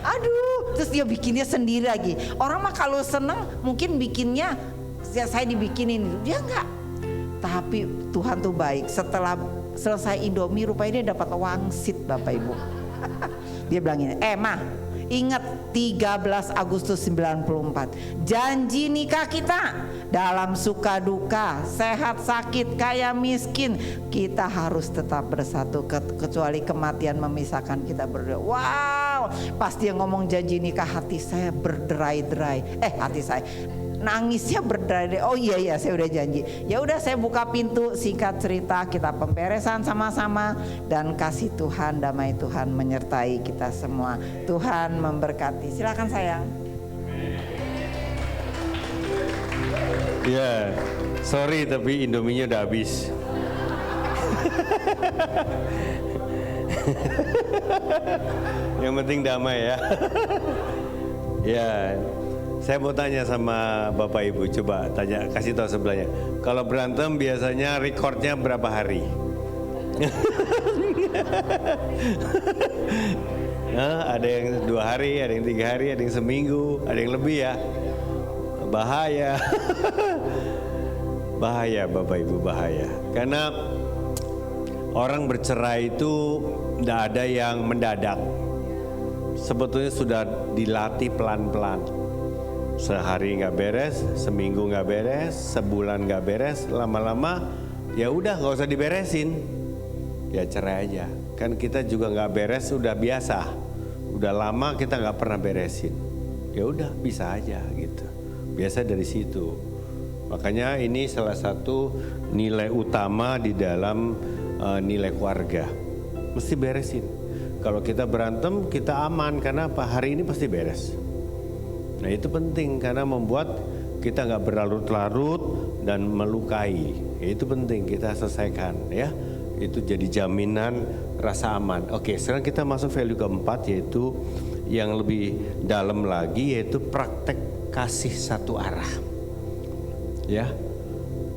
Aduh, terus dia bikinnya sendiri lagi. Orang mah kalau seneng mungkin bikinnya saya dibikinin, dia enggak. Tapi Tuhan tuh baik. Setelah selesai Indomie, rupanya dia dapat wangsit Bapak Ibu. Dia bilang ini, mah, ingat 13 Agustus 94, janji nikah kita. Dalam suka duka, sehat sakit, kaya miskin, kita harus tetap bersatu, kecuali kematian memisahkan kita berdua. Wow, pas dia ngomong janji nikah, hati saya berderai-derai. Hati saya nangisnya berderai-derai. Oh iya saya udah janji. Ya udah saya buka pintu, singkat cerita kita pemberesan sama-sama, dan kasih Tuhan, damai Tuhan menyertai kita semua. Tuhan memberkati. Silakan sayang. Ya, Sorry tapi Indominya udah habis. Yang penting damai ya. Ya, saya mau tanya sama Bapak Ibu, coba tanya, kasih tahu sebelahnya. Kalau berantem biasanya rekornya berapa hari? Nah, ada yang 2 hari, ada yang 3 hari, ada yang seminggu, ada yang lebih ya. Bahaya. Bahaya Bapak Ibu, bahaya. Karena orang bercerai itu tidak ada yang mendadak. Sebetulnya sudah dilatih pelan-pelan. Sehari nggak beres, seminggu nggak beres, sebulan nggak beres, lama-lama ya udah nggak usah diberesin, ya cerai aja. Kan kita juga nggak beres, udah biasa, udah lama kita nggak pernah beresin, ya udah bisa aja gitu. Biasa dari situ. Makanya ini salah satu nilai utama di dalam nilai keluarga, mesti beresin. Kalau kita berantem kita aman, karena apa? Hari ini pasti beres. Nah itu penting karena membuat kita nggak berlarut-larut dan melukai. Ya, itu penting kita selesaikan ya. Itu jadi jaminan rasa aman. Oke, sekarang kita masuk value keempat, yaitu yang lebih dalam lagi, yaitu praktek kasih satu arah. Ya,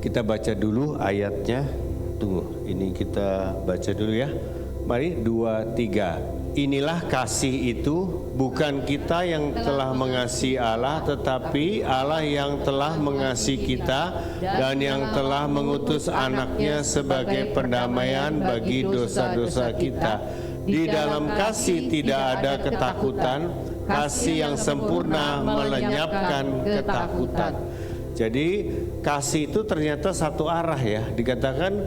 kita baca dulu ayatnya. Tunggu, ini kita baca dulu ya. Mari 2, 3. Inilah kasih itu, bukan kita yang telah mengasihi Allah, tetapi Allah yang telah mengasihi kita dan yang telah mengutus anaknya sebagai perdamaian bagi dosa-dosa kita. Di dalam kasih tidak ada ketakutan, kasih yang sempurna melenyapkan ketakutan. Jadi kasih itu ternyata satu arah ya, dikatakan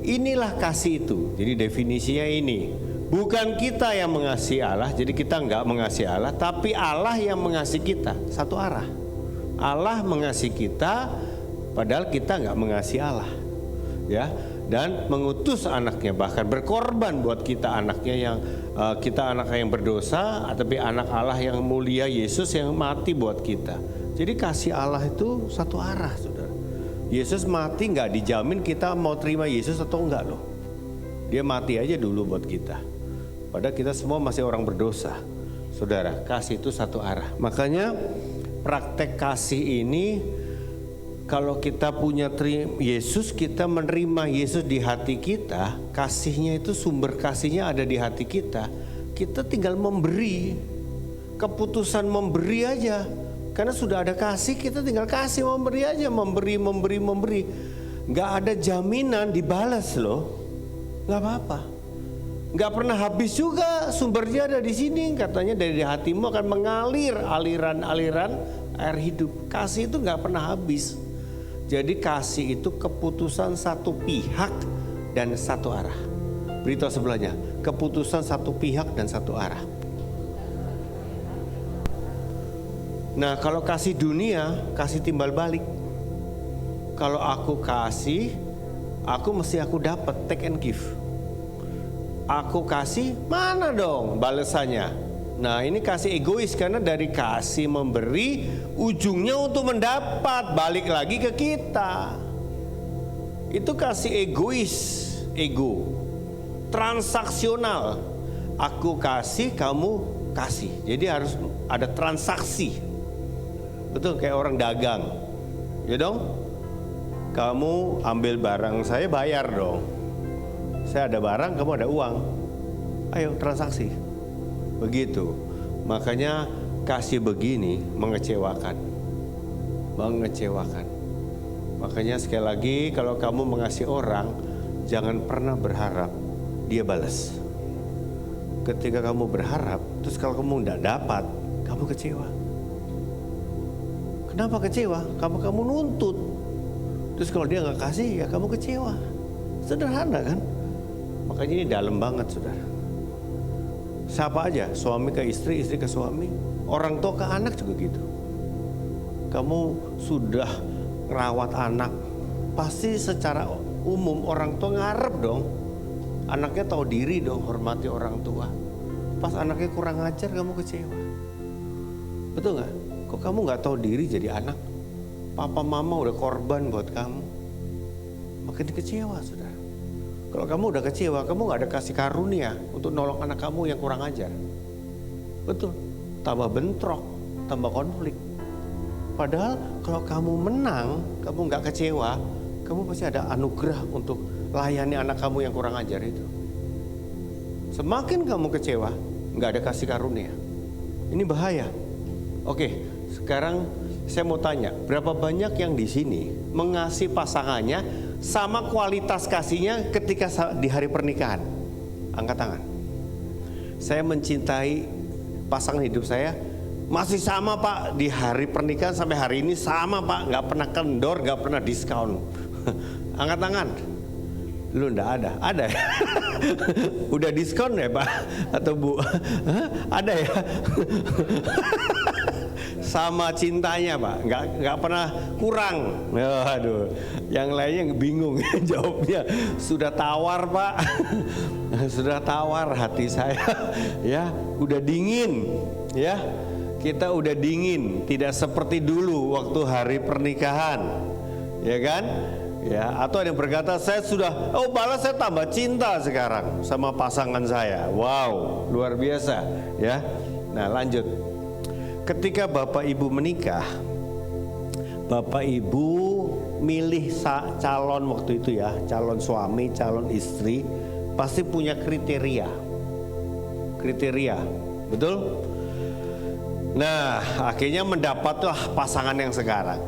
inilah kasih itu. Jadi definisinya ini. Bukan kita yang mengasihi Allah, jadi kita enggak mengasihi Allah, tapi Allah yang mengasihi kita, satu arah. Allah mengasihi kita, padahal kita enggak mengasihi Allah, ya. Dan mengutus anaknya, bahkan berkorban buat kita anaknya yang kita anak yang berdosa, tapi anak Allah yang mulia, Yesus yang mati buat kita. Jadi kasih Allah itu satu arah, saudara. Yesus mati enggak dijamin kita mau terima Yesus atau enggak loh. Dia mati aja dulu buat kita. Padahal kita semua masih orang berdosa. Saudara, kasih itu satu arah. Makanya praktek kasih ini, kalau kita punya Yesus, kita menerima Yesus di hati kita, kasihnya itu, sumber kasihnya ada di hati kita. Kita tinggal memberi, keputusan memberi aja. Karena sudah ada kasih, kita tinggal kasih, memberi aja, memberi. Gak ada jaminan dibalas loh, gak apa-apa. Gak pernah habis juga, sumbernya ada di sini. Katanya dari hatimu akan mengalir aliran-aliran air hidup. Kasih itu gak pernah habis. Jadi kasih itu keputusan satu pihak dan satu arah. Beritahu sebelahnya, keputusan satu pihak dan satu arah. Nah kalau kasih dunia, kasih timbal balik. Kalau aku kasih, aku dapat, take and give. Aku kasih, mana dong balasannya? Nah ini kasih egois, karena dari kasih memberi ujungnya untuk mendapat, balik lagi ke kita. Itu kasih egois, ego, transaksional. Aku kasih, kamu kasih. Jadi harus ada transaksi. Betul, kayak orang dagang. Ya dong? Kamu ambil barang saya, bayar dong. Saya ada barang, kamu ada uang. Ayo transaksi. Begitu. Makanya kasih begini mengecewakan. Mengecewakan. Makanya sekali lagi, kalau kamu mengasihi orang, jangan pernah berharap dia balas. Ketika kamu berharap, terus kalau kamu tidak dapat, kamu kecewa. Kenapa kecewa? Kamu nuntut. Terus kalau dia nggak kasih, ya kamu kecewa. Sederhana kan? Makanya ini dalam banget, saudara. Siapa aja, suami ke istri, istri ke suami, orang tua ke anak juga gitu. Kamu sudah ngerawat anak, pasti secara umum orang tua ngarep dong. Anaknya tahu diri dong, hormati orang tua. Pas anaknya kurang ajar, kamu kecewa. Betul nggak? Kok kamu nggak tahu diri jadi anak? papa mama udah korban buat kamu, makin kecewa saudara. Kalau kamu udah kecewa, kamu gak ada kasih karunia untuk nolong anak kamu yang kurang ajar. Betul, tambah bentrok, tambah konflik. Padahal kalau kamu menang, kamu gak kecewa, kamu pasti ada anugerah untuk layani anak kamu yang kurang ajar itu. Semakin kamu kecewa, gak ada kasih karunia. Ini bahaya. Oke, sekarang saya mau tanya, berapa banyak yang di sini mengasihi pasangannya sama kualitas kasihnya ketika di hari pernikahan? Angkat tangan. Saya mencintai pasangan hidup saya masih sama Pak, di hari pernikahan sampai hari ini sama Pak, nggak pernah kendor, nggak pernah diskon. Angkat tangan. Lu ndak ada? Ada ya? Udah diskon ya Pak atau Bu? Ada ya? Sama cintanya Pak, nggak pernah kurang. Aduh, yang lainnya bingung jawabnya. Sudah tawar Pak, sudah tawar hati saya, ya, udah dingin, ya. Kita udah dingin, tidak seperti dulu waktu hari pernikahan, ya kan? Ya, atau ada yang berkata saya sudah, malah saya tambah cinta sekarang sama pasangan saya. Wow, luar biasa, ya. Nah, lanjut. Ketika Bapak Ibu menikah, Bapak Ibu milih calon waktu itu ya, calon suami, calon istri, pasti punya kriteria. Kriteria, betul? Nah, akhirnya mendapatlah pasangan yang sekarang.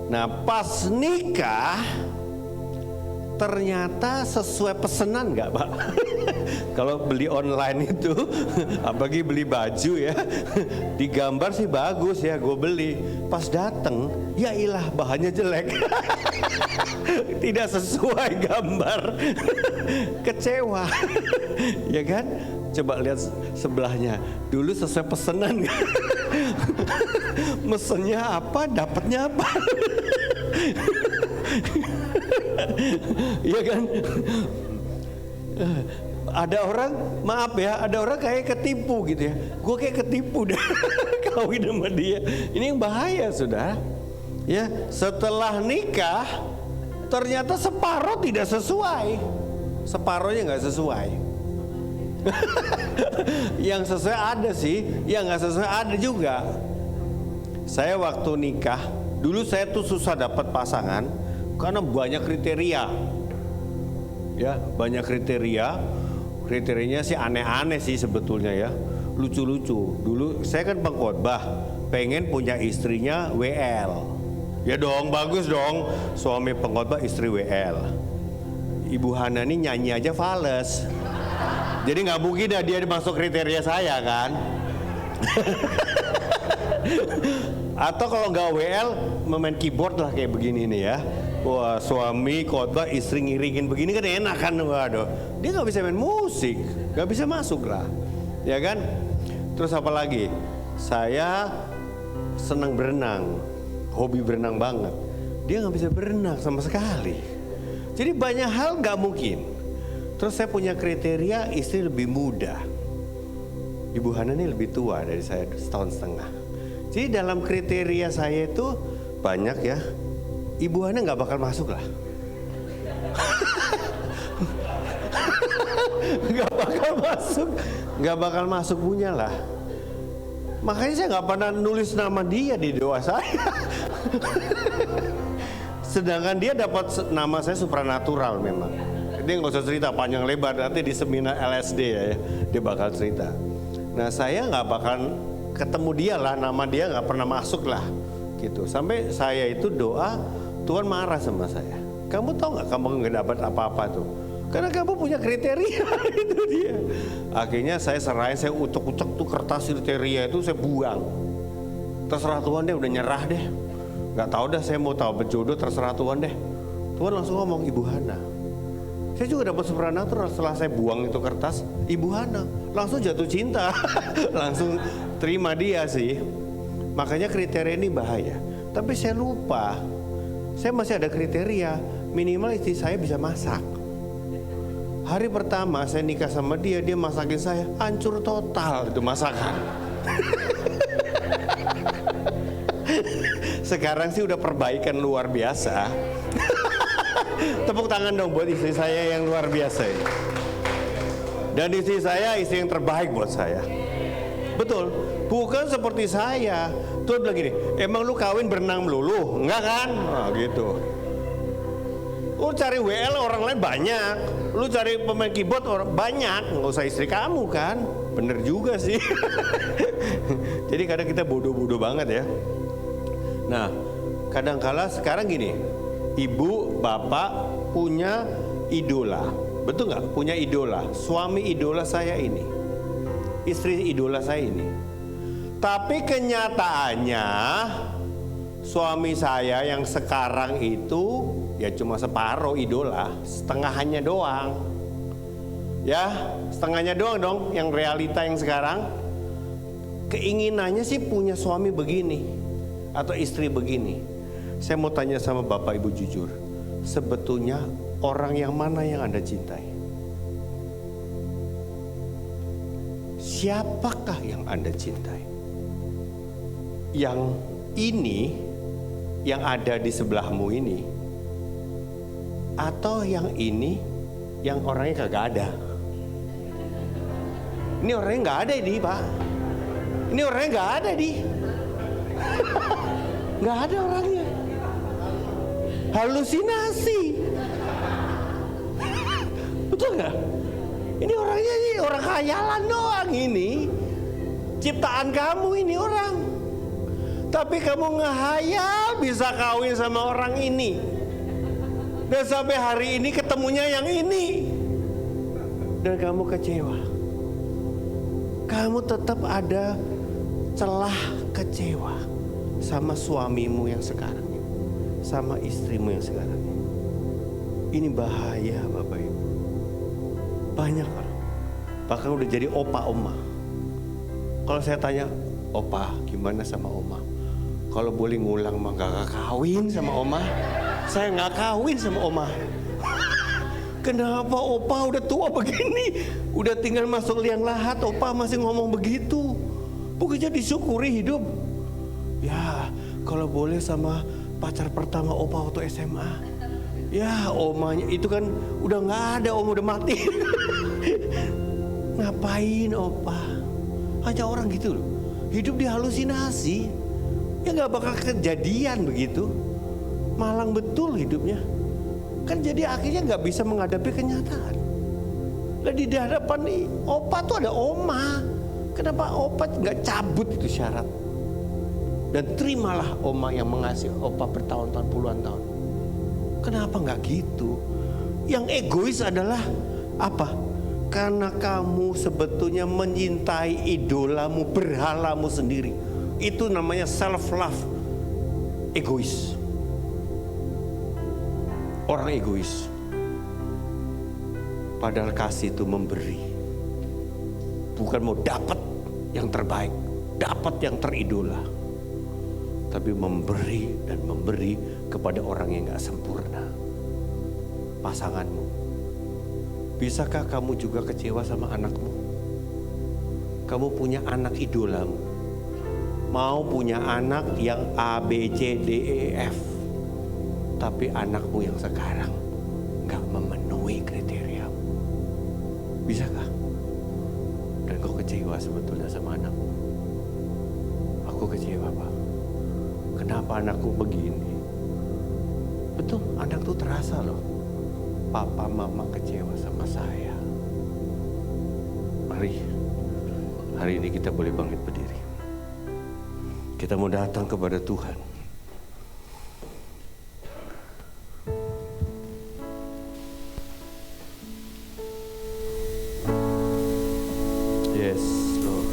Nah, pas nikah ternyata sesuai pesanan nggak Pak? Kalau beli online itu, apalagi beli baju ya, digambar sih bagus ya, gue beli. Pas dateng, ya ilah bahannya jelek, tidak sesuai gambar, kecewa, ya kan? Coba lihat sebelahnya, dulu sesuai pesanan nggak? Mesennya apa, dapatnya apa? Iya kan? Ada orang, maaf ya, ada orang kayak ketipu gitu ya. Gue kayak ketipu dah kawin sama dia. Ini yang bahaya sudah. Ya, setelah nikah ternyata separuh tidak sesuai. Separuhnya nggak sesuai. Yang sesuai ada sih, yang nggak sesuai ada juga. Saya waktu nikah, dulu saya tuh susah dapat pasangan karena banyak kriteria. Ya, banyak kriteria. Kriterianya sih aneh-aneh sih sebetulnya ya, lucu-lucu. Dulu saya kan pengkhotbah, pengen punya istrinya WL. Ya dong, bagus dong, suami pengkhotbah istri WL. Ibu Hana ini nyanyi aja fales. Jadi nggak mungkin dia masuk kriteria saya kan. Atau kalau nggak WL, memain keyboard lah kayak begini nih ya. Wah, suami khotbah, istri ngiringin begini kan enak kan. Waduh, dia nggak bisa main musik, nggak bisa masuk lah, ya kan? Terus apa lagi? Saya senang berenang, hobi berenang banget. Dia nggak bisa berenang sama sekali. Jadi banyak hal nggak mungkin. Terus saya punya kriteria istri lebih muda. Ibu Hana ini lebih tua dari saya setahun setengah. Jadi dalam kriteria saya itu banyak ya. Ibu Hana nggak bakal masuk lah. Nggak bakal masuk punya lah. Makanya saya nggak pernah nulis nama dia di doa saya. Sedangkan dia dapat nama saya supranatural memang. Dia nggak usah cerita panjang lebar, nanti di seminar LSD ya, dia bakal cerita. Nah saya nggak bakal ketemu dia lah, nama dia nggak pernah masuk lah, gitu. Sampai saya itu doa, Tuhan marah sama saya. Kamu tahu nggak kamu nggak dapat apa-apa tuh? Karena kamu punya kriteria. Itu dia. Akhirnya saya serahin, saya ucek-ucek tuh kertas kriteria itu saya buang. Terserah Tuhan deh, udah nyerah deh. Nggak tahu dah, saya mau tahu berjodoh, terserah Tuhan deh. Tuhan langsung ngomong Ibu Hana. Saya juga dapat supranatural setelah saya buang itu kertas, Ibu Hana langsung jatuh cinta. Langsung terima dia sih. Makanya kriteria ini bahaya. Tapi saya lupa, saya masih ada kriteria minimal istri saya bisa masak. Hari pertama saya nikah sama dia, dia masakin saya, hancur total itu masakan. Sekarang sih udah perbaikan luar biasa. Tepuk tangan dong buat istri saya yang luar biasa ini. Dan istri saya istri yang terbaik buat saya. Betul, bukan seperti saya. Tuh bilang gini, emang lu kawin berenang melulu? Enggak kan? Nah, gitu. Lu cari WL orang lain banyak, lu cari pemain keyboard orang banyak, nggak usah istri kamu kan? Bener juga sih. Jadi kadang kita bodoh-bodoh banget ya. Nah, kadang-kala sekarang gini, ibu, bapak punya idola, betul nggak? Punya idola, suami idola saya ini, istri idola saya ini. Tapi kenyataannya suami saya yang sekarang itu ya cuma separuh idola, setengahnya doang. Ya, setengahnya doang dong yang realita yang sekarang. Keinginannya sih punya suami begini atau istri begini. Saya mau tanya sama Bapak Ibu jujur, sebetulnya orang yang mana yang Anda cintai? Siapakah yang Anda cintai? Yang ini, yang ada di sebelahmu ini, atau yang ini, yang orangnya kagak ada? Ini orangnya nggak ada di Pak. Ini orangnya nggak ada di. Nggak ada orangnya. Halusinasi. Betul nggak? Ini orangnya ini orang khayalan doang ini. Ciptaan kamu ini orang. Tapi kamu ngehayal bisa kawin sama orang ini. Dan sampai hari ini ketemunya yang ini. Dan kamu kecewa. Kamu tetap ada celah kecewa sama suamimu yang sekarang, sama istrimu yang sekarang. Ini bahaya Bapak Ibu. Banyak orang. Bahkan udah jadi opa oma. Kalau saya tanya, opa gimana sama oma? Kalau boleh ngulang mah gak kawin sama oma. Saya gak kawin sama oma. Kenapa opa udah tua begini? Udah tinggal masuk liang lahat, opa masih ngomong begitu. Bukannya disyukuri hidup. Ya kalau boleh sama pacar pertama opa waktu SMA. Ya omanya itu kan udah gak ada, om udah mati. Ngapain opa? Hanya orang gitu loh. Hidup dihalusinasi. Ya gak bakal kejadian begitu. Malang betul hidupnya. Kan jadi akhirnya gak bisa menghadapi kenyataan. Dan di hadapan nih opa tuh ada oma. Kenapa opa gak cabut itu syarat? Dan terimalah oma yang mengasihi opa bertahun-tahun, puluhan tahun. Kenapa gak gitu? Yang egois adalah apa? Karena kamu sebetulnya menyintai idolamu, berhalamu sendiri. Itu namanya self love. Egois. Orang egois. Padahal kasih itu memberi. Bukan mau dapat yang terbaik, dapat yang teridola. Tapi memberi dan memberi kepada orang yang gak sempurna. Pasanganmu. Bisakah kamu juga kecewa sama anakmu? Kamu punya anak idolamu. Mau punya anak yang A, B, C, D, E, F. Tapi anakmu yang sekarang gak memenuhi kriteria. Bisakah? Dan kau kecewa sebetulnya sama anakmu. Aku kecewa Pak. Kenapa anakku begini? Betul, anak tuh terasa loh. Papa mama kecewa sama saya. Mari, hari ini kita boleh bangkit berdiri. Kita mau datang kepada Tuhan. Yes, Lord.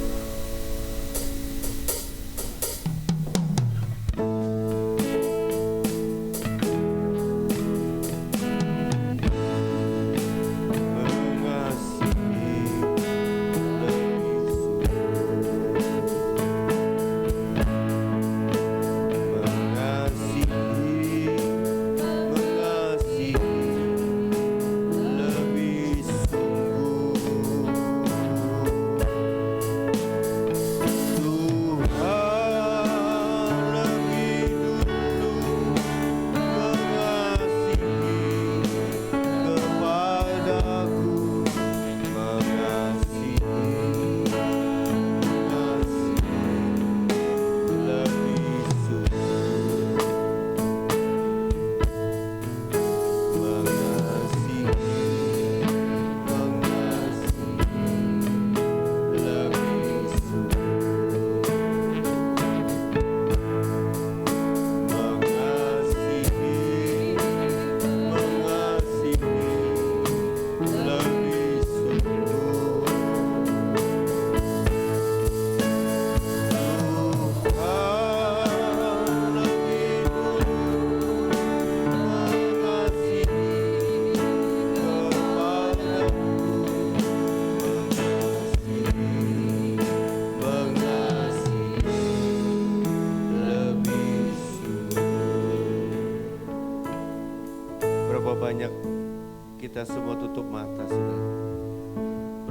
kita semua tutup mata, saudara.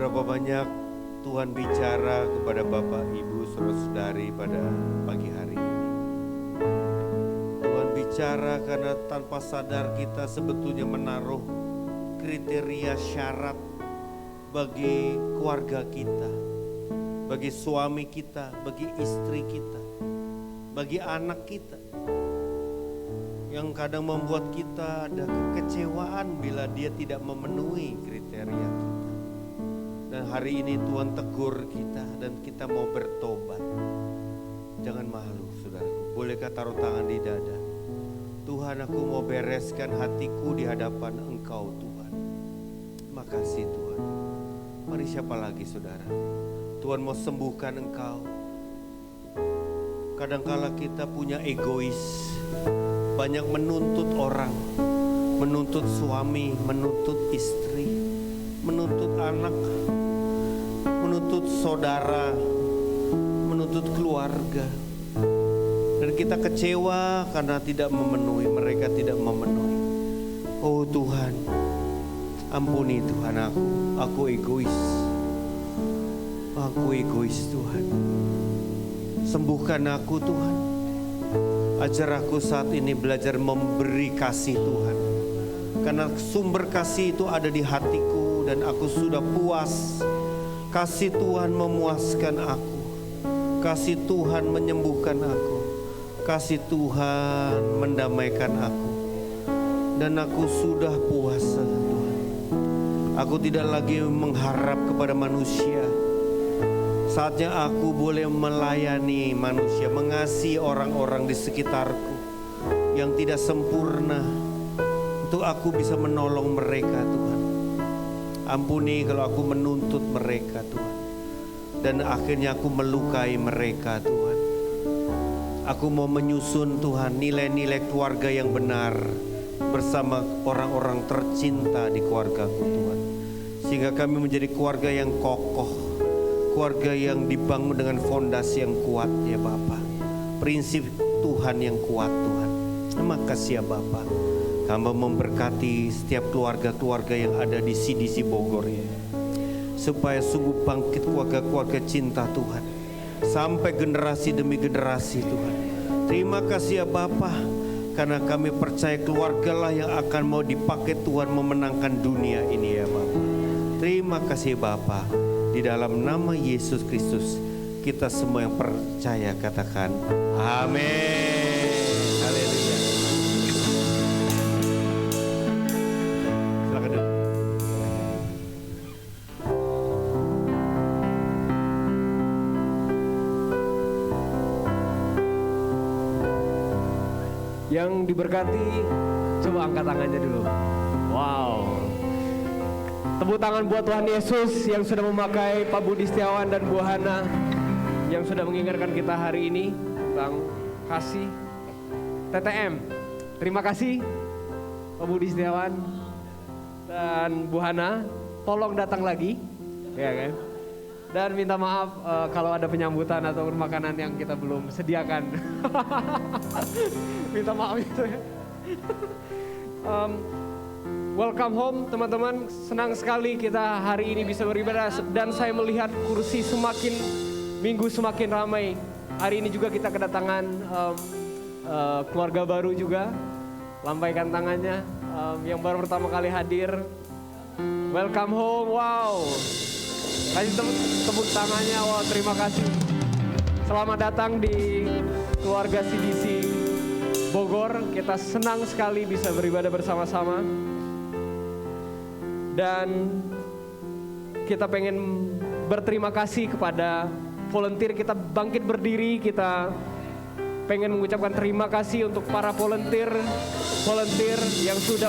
Berapa banyak Tuhan bicara kepada Bapak, Ibu, saudara-saudari pada pagi hari ini. Tuhan bicara karena tanpa sadar kita sebetulnya menaruh kriteria syarat bagi keluarga kita, bagi suami kita, bagi istri kita, bagi anak kita. Yang kadang membuat kita ada kekecewaan bila dia tidak memenuhi kriteria kita. Dan hari ini Tuhan tegur kita dan kita mau bertobat. Jangan malu, saudaraku. Bolehkah taruh tangan di dada? Tuhan, aku mau bereskan hatiku di hadapan Engkau, Tuhan. Makasih Tuhan. Mari siapa lagi, saudara? Tuhan mau sembuhkan engkau. Kadangkala kita punya egois, banyak menuntut orang, menuntut suami, menuntut istri, menuntut anak, menuntut saudara, menuntut keluarga. Dan kita kecewa karena tidak memenuhi, mereka tidak memenuhi. Oh Tuhan, ampuni Tuhan aku egois. Aku egois Tuhan. Sembuhkan aku Tuhan. Ajar aku saat ini belajar memberi kasih Tuhan. Karena sumber kasih itu ada di hatiku dan aku sudah puas. Kasih Tuhan memuaskan aku. Kasih Tuhan menyembuhkan aku. Kasih Tuhan mendamaikan aku. Dan aku sudah puas Tuhan. Aku tidak lagi mengharap kepada manusia. Saatnya aku boleh melayani manusia, mengasihi orang-orang di sekitarku yang tidak sempurna. Untuk aku bisa menolong mereka Tuhan. Ampuni kalau aku menuntut mereka Tuhan. Dan akhirnya aku melukai mereka Tuhan. Aku mau menyusun Tuhan nilai-nilai keluarga yang benar bersama orang-orang tercinta di keluargaku Tuhan. Sehingga kami menjadi keluarga yang kokoh, keluarga yang dibangun dengan fondasi yang kuat ya Bapa. Prinsip Tuhan yang kuat Tuhan. Terima kasih ya Bapa. Hamba memberkati setiap keluarga-keluarga yang ada di CDC Bogor ini. Supaya sungguh bangkit keluarga-keluarga cinta Tuhan. Sampai generasi demi generasi Tuhan. Terima kasih ya Bapa. Karena kami percaya keluargalah yang akan mau dipakai Tuhan memenangkan dunia ini ya Bapa. Terima kasih Bapa. Di dalam nama Yesus Kristus kita semua yang percaya katakan amin. Haleluya. Silakan duduk. Yang diberkati, coba angkat tangannya dulu. Wow. Tepuk tangan buat Tuhan Yesus yang sudah memakai Pak Budi Setiawan dan Bu Hana yang sudah mengingatkan kita hari ini tentang kasih TTM. Terima kasih Pak Budi Setiawan dan Bu Hana. Tolong datang lagi, ya kan? Dan minta maaf kalau ada penyambutan atau makanan yang kita belum sediakan. Minta maaf itu ya. Welcome home teman-teman, senang sekali kita hari ini bisa beribadah dan saya melihat kursi minggu semakin ramai. Hari ini juga kita kedatangan keluarga baru juga, lambaikan tangannya yang baru pertama kali hadir. Welcome home, wow. Kasih tepuk tangannya, wow terima kasih. Selamat datang di keluarga CDC Bogor, kita senang sekali bisa beribadah bersama-sama. Dan kita pengen berterima kasih kepada volunteer, kita bangkit berdiri, kita pengen mengucapkan terima kasih untuk para volunteer yang sudah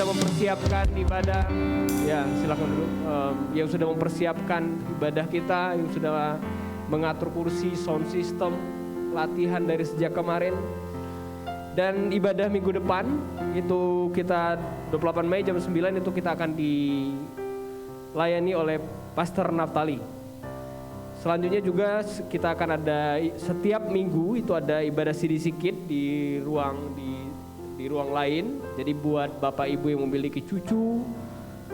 mempersiapkan ibadah. Ya silakan dulu. Yang sudah mempersiapkan ibadah kita, yang sudah mengatur kursi, sound system, latihan dari sejak kemarin. Dan ibadah minggu depan itu kita 28 Mei jam 9 itu kita akan dilayani oleh Pastor Naftali. Selanjutnya juga kita akan ada setiap minggu itu ada ibadah CDC Kid di ruang di di ruang lain. Jadi buat Bapak Ibu yang memiliki cucu,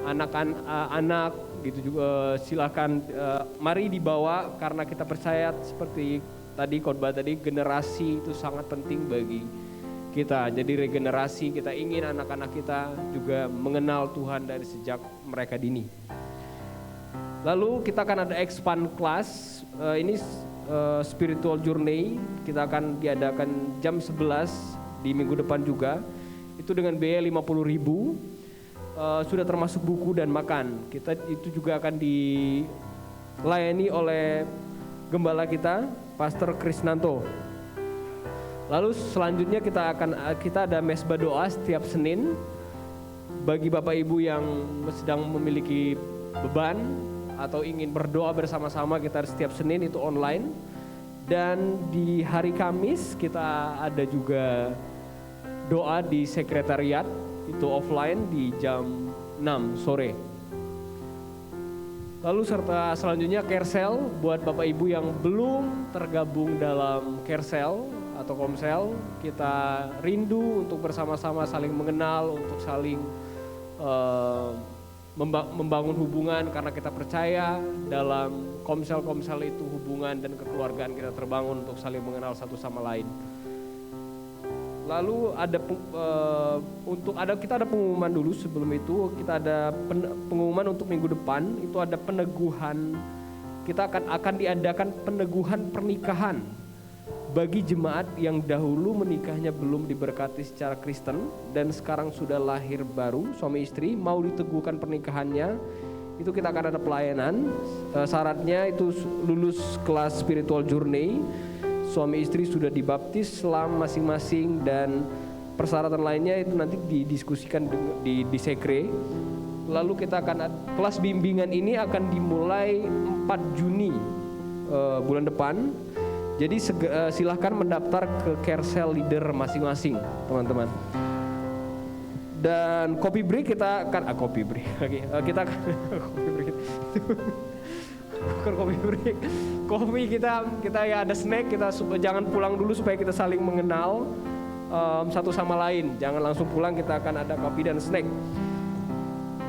anak gitu juga silakan mari dibawa, karena kita percaya seperti tadi khotbah tadi, generasi itu sangat penting bagi kita. Jadi regenerasi, kita ingin anak-anak kita juga mengenal Tuhan dari sejak mereka dini. Lalu kita akan ada expand class, ini spiritual journey, kita akan diadakan jam 11 di minggu depan juga. Itu dengan biaya 50.000. Sudah termasuk buku dan makan. Kita itu juga akan dilayani oleh gembala kita, Pastor Krisnanto. Lalu selanjutnya kita ada mesbah doa setiap Senin bagi Bapak Ibu yang sedang memiliki beban atau ingin berdoa bersama-sama. Kita setiap Senin itu online. Dan di hari Kamis kita ada juga doa di sekretariat, itu offline di jam 6 sore. Lalu serta selanjutnya Carecel, buat Bapak Ibu yang belum tergabung dalam Carecel atau Komsel, kita rindu untuk bersama-sama saling mengenal, untuk saling membangun hubungan, karena kita percaya dalam Komsel itu hubungan dan kekeluargaan kita terbangun untuk saling mengenal satu sama lain. Lalu kita ada pengumuman dulu. Sebelum itu kita ada pengumuman untuk minggu depan. Itu ada peneguhan. Kita akan diadakan peneguhan pernikahan bagi jemaat yang dahulu menikahnya belum diberkati secara Kristen dan sekarang sudah lahir baru, suami istri mau diteguhkan pernikahannya. Itu kita akan ada pelayanan. Syaratnya itu lulus kelas spiritual journey, suami istri sudah dibaptis Islam masing-masing, dan persyaratan lainnya itu nanti didiskusikan di sekre. Lalu kita akan kelas bimbingan ini akan dimulai 4 Juni bulan depan. Jadi silahkan mendaftar ke Carecel leader masing-masing, teman-teman. Dan coffee break kita akan coffee break lagi. Kita coffee break. Bukan coffee break. Kopi kita ya ada snack, kita jangan pulang dulu supaya kita saling mengenal satu sama lain. Jangan langsung pulang, kita akan ada kopi dan snack.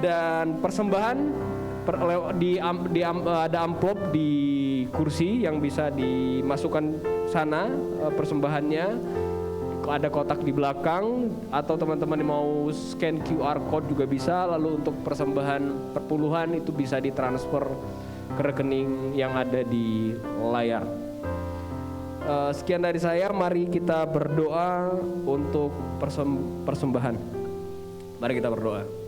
Dan persembahan ada amplop di kursi yang bisa dimasukkan sana persembahannya. Ada kotak di belakang, atau teman-teman yang mau scan QR code juga bisa. Lalu untuk persembahan perpuluhan itu bisa ditransfer ke rekening yang ada di layar. Sekian dari saya, mari kita berdoa untuk persembahan. Mari kita berdoa.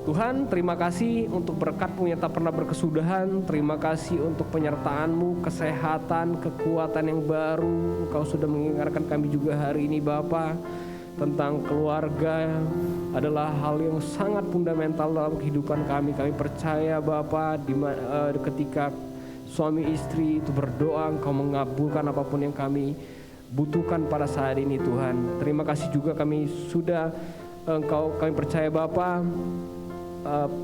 Tuhan, terima kasih untuk berkat-Mu yang tak pernah berkesudahan. Terima kasih untuk penyertaan-Mu, kesehatan, kekuatan yang baru. Engkau sudah mengingatkan kami juga hari ini Bapa, tentang keluarga adalah hal yang sangat fundamental dalam kehidupan kami. Kami percaya Bapa, ketika suami istri itu berdoa, Engkau mengabulkan apapun yang kami butuhkan pada saat ini Tuhan. Terima kasih juga kami percaya Bapa,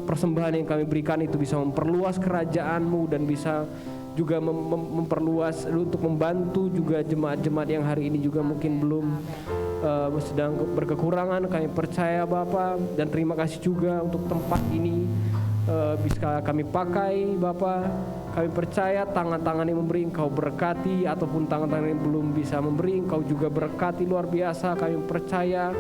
persembahan yang kami berikan itu bisa memperluas kerajaan-Mu dan bisa juga memperluas untuk membantu juga jemaat-jemaat yang hari ini juga mungkin belum sedang berkekurangan. Kami percaya Bapa, dan terima kasih juga untuk tempat ini bisa kami pakai Bapa. Kami percaya tangan-tangan yang memberi Engkau berkati, ataupun tangan-tangan yang belum bisa memberi Engkau juga berkati luar biasa. Kami percaya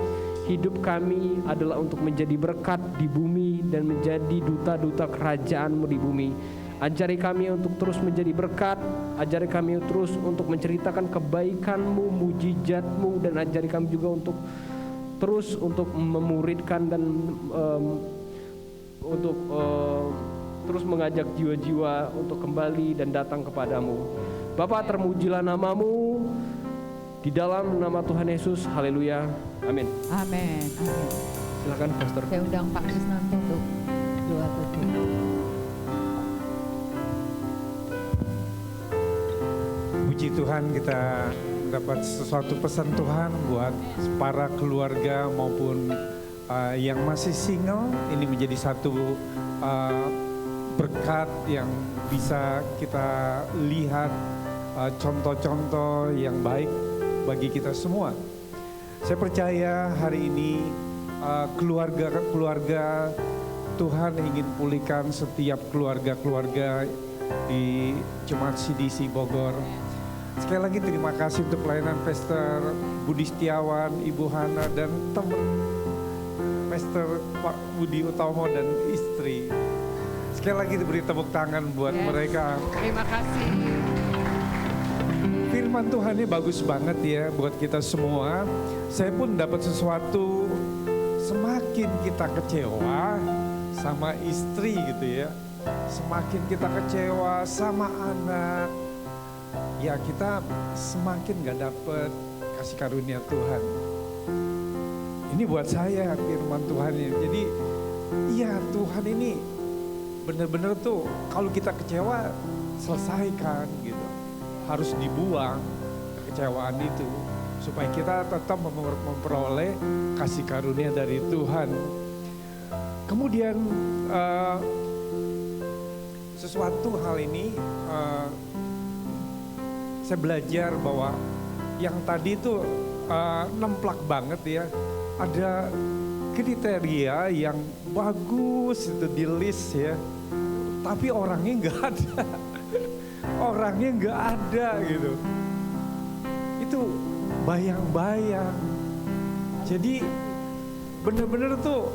hidup kami adalah untuk menjadi berkat di bumi dan menjadi duta-duta kerajaan-Mu di bumi. Ajari kami untuk terus menjadi berkat, ajari kami terus untuk menceritakan kebaikan-Mu, mujizat-Mu, dan ajari kami juga untuk terus untuk memuridkan dan untuk terus mengajak jiwa-jiwa untuk kembali dan datang kepadamu. Bapa, termujilah nama-Mu di dalam nama Tuhan Yesus. Haleluya. Amin. Amin. Amin. Silakan Pastor. Saya undang Pak Krisnanto untuk doa tutup. Puji Tuhan, kita mendapat sesuatu pesan Tuhan buat para keluarga maupun yang masih single. Ini menjadi satu berkat yang bisa kita lihat contoh-contoh yang baik bagi kita semua. Saya percaya hari ini keluarga Tuhan ingin pulihkan setiap keluarga-keluarga di Jemaat CDC Bogor. Sekali lagi terima kasih untuk pelayanan Pastor Budi Setiawan, Ibu Hana, dan teman Pastor Pak Budi Utomo dan istri. Sekali lagi diberi tepuk tangan buat mereka. Terima kasih. Firman Tuhan ini bagus banget ya buat kita semua. Saya pun dapat sesuatu, semakin kita kecewa sama istri gitu ya, semakin kita kecewa sama anak, ya kita semakin gak dapet kasih karunia Tuhan. Ini buat saya firman Tuhan ini. Jadi iya, Tuhan ini benar-benar tuh kalau kita kecewa selesaikan gitu. Harus dibuang kekecewaan itu supaya kita tetap memperoleh kasih karunia dari Tuhan. Kemudian sesuatu hal ini saya belajar bahwa yang tadi itu nemplak banget ya. Ada kriteria yang bagus itu di list ya, tapi orangnya nggak ada. Orangnya nggak ada gitu. Itu bayang-bayang. Jadi bener-bener tuh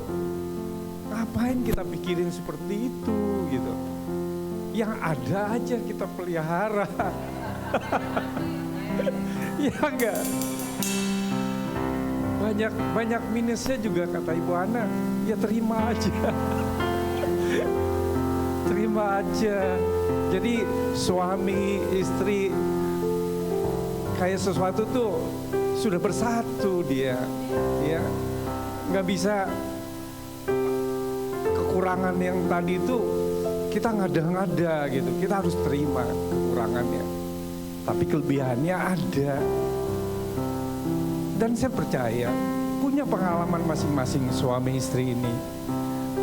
ngapain kita pikirin seperti itu gitu. Yang ada aja kita pelihara. Ya enggak. Banyak minusnya juga kata Ibu Ana. Ya terima aja. Terima aja. Jadi suami, istri kayak sesuatu tuh sudah bersatu dia, ya nggak bisa kekurangan yang tadi itu kita ngada-ngada gitu. Kita harus terima kekurangannya, tapi kelebihannya ada. Dan saya percaya punya pengalaman masing-masing suami istri ini.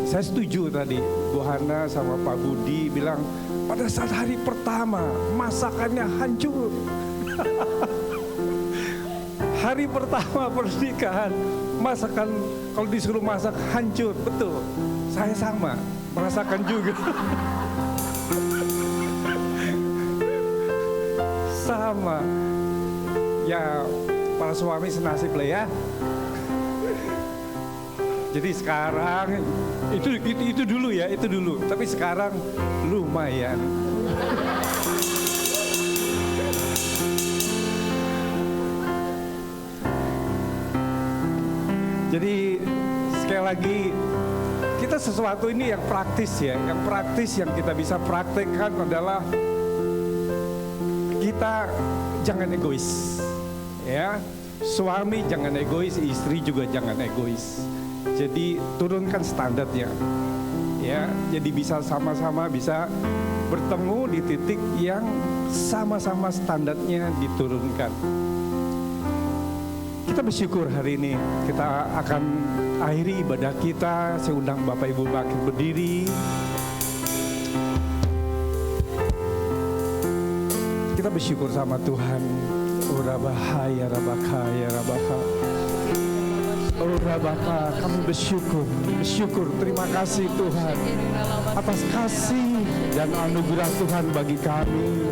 Saya setuju tadi Bu Hana sama Pak Budi bilang pada saat hari pertama masakannya hancur. Hari pertama pernikahan masakan kalau disuruh masak hancur, betul. Saya sama merasakan juga. Sama. Ya para suami senasib lah ya. Jadi sekarang itu dulu ya, itu dulu. Tapi sekarang lumayan. Jadi sekali lagi kita sesuatu ini yang praktis ya, yang praktis yang kita bisa praktekkan adalah kita jangan egois, ya. Suami jangan egois, istri juga jangan egois. Jadi turunkan standarnya, ya. Jadi bisa sama-sama bisa bertemu di titik yang sama-sama standarnya diturunkan. Kita bersyukur hari ini kita akan akhiri ibadah kita. Saya undang Bapak Ibu bangkit berdiri. Kita bersyukur sama Tuhan. Urabahaya rabakaya rabaka. Oh Rabaka, kami bersyukur, terima kasih Tuhan atas kasih dan anugerah Tuhan bagi kami.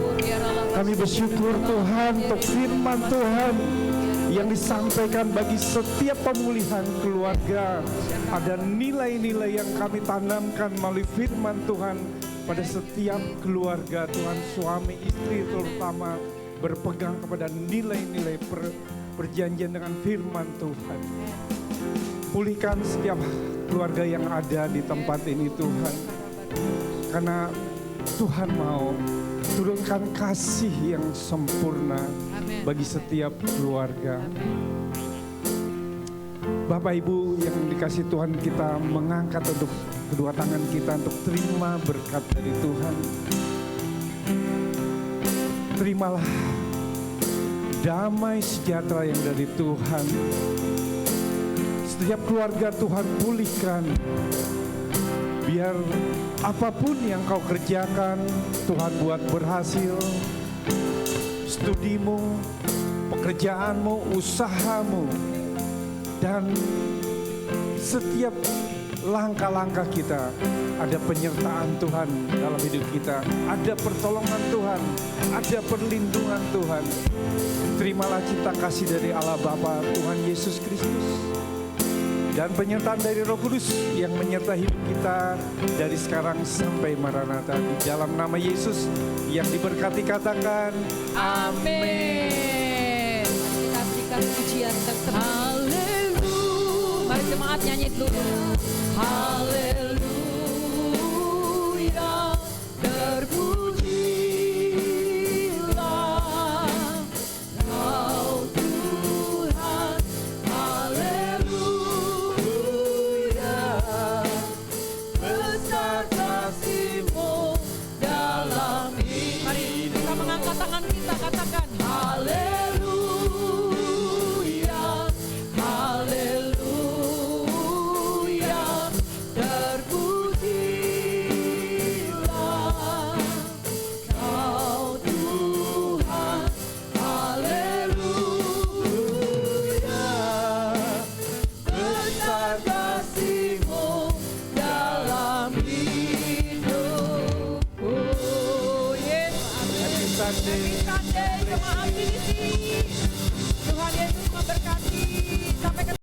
Kami bersyukur Tuhan untuk firman Tuhan yang disampaikan bagi setiap pemulihan keluarga. Ada nilai-nilai yang kami tanamkan melalui firman Tuhan pada setiap keluarga Tuhan, suami istri terutama berpegang kepada nilai-nilai perjanjian dengan firman Tuhan. Pulihkan setiap keluarga yang ada di tempat ini Tuhan. Karena Tuhan mau turunkan kasih yang sempurna bagi setiap keluarga. Bapak Ibu yang dikasih Tuhan, kita mengangkat untuk kedua tangan kita untuk terima berkat dari Tuhan. Terimalah damai sejahtera yang dari Tuhan. Setiap keluarga Tuhan pulihkan. Biar apapun yang kau kerjakan, Tuhan buat berhasil. Studimu, pekerjaanmu, usahamu, Dan setiap langkah-langkah kita ada penyertaan Tuhan dalam hidup kita, ada pertolongan Tuhan, ada perlindungan Tuhan. Terimalah cinta kasih dari Allah Bapa, Tuhan Yesus Kristus, dan penyertaan dari Roh Kudus yang menyertai hidup kita dari sekarang sampai Maranatha. Di dalam nama Yesus yang diberkati katakan Amin. Kita berikan pujian tersebut. Haleluya. Mari jemaat nyanyi dulu. Haleluya. Terpujilah Kau Tuhan. Haleluya. Besar kasih-Mu dalam hidup. Mari kita mengangkat tangan kita, katakan haleluya, haleluya, terpujilah Kau Tuhan, haleluya, besar kasih-Mu dalam hidupku. Happy Sunday, jemaat ini. Tuhan Yesus memberkati. Sampai ketemu.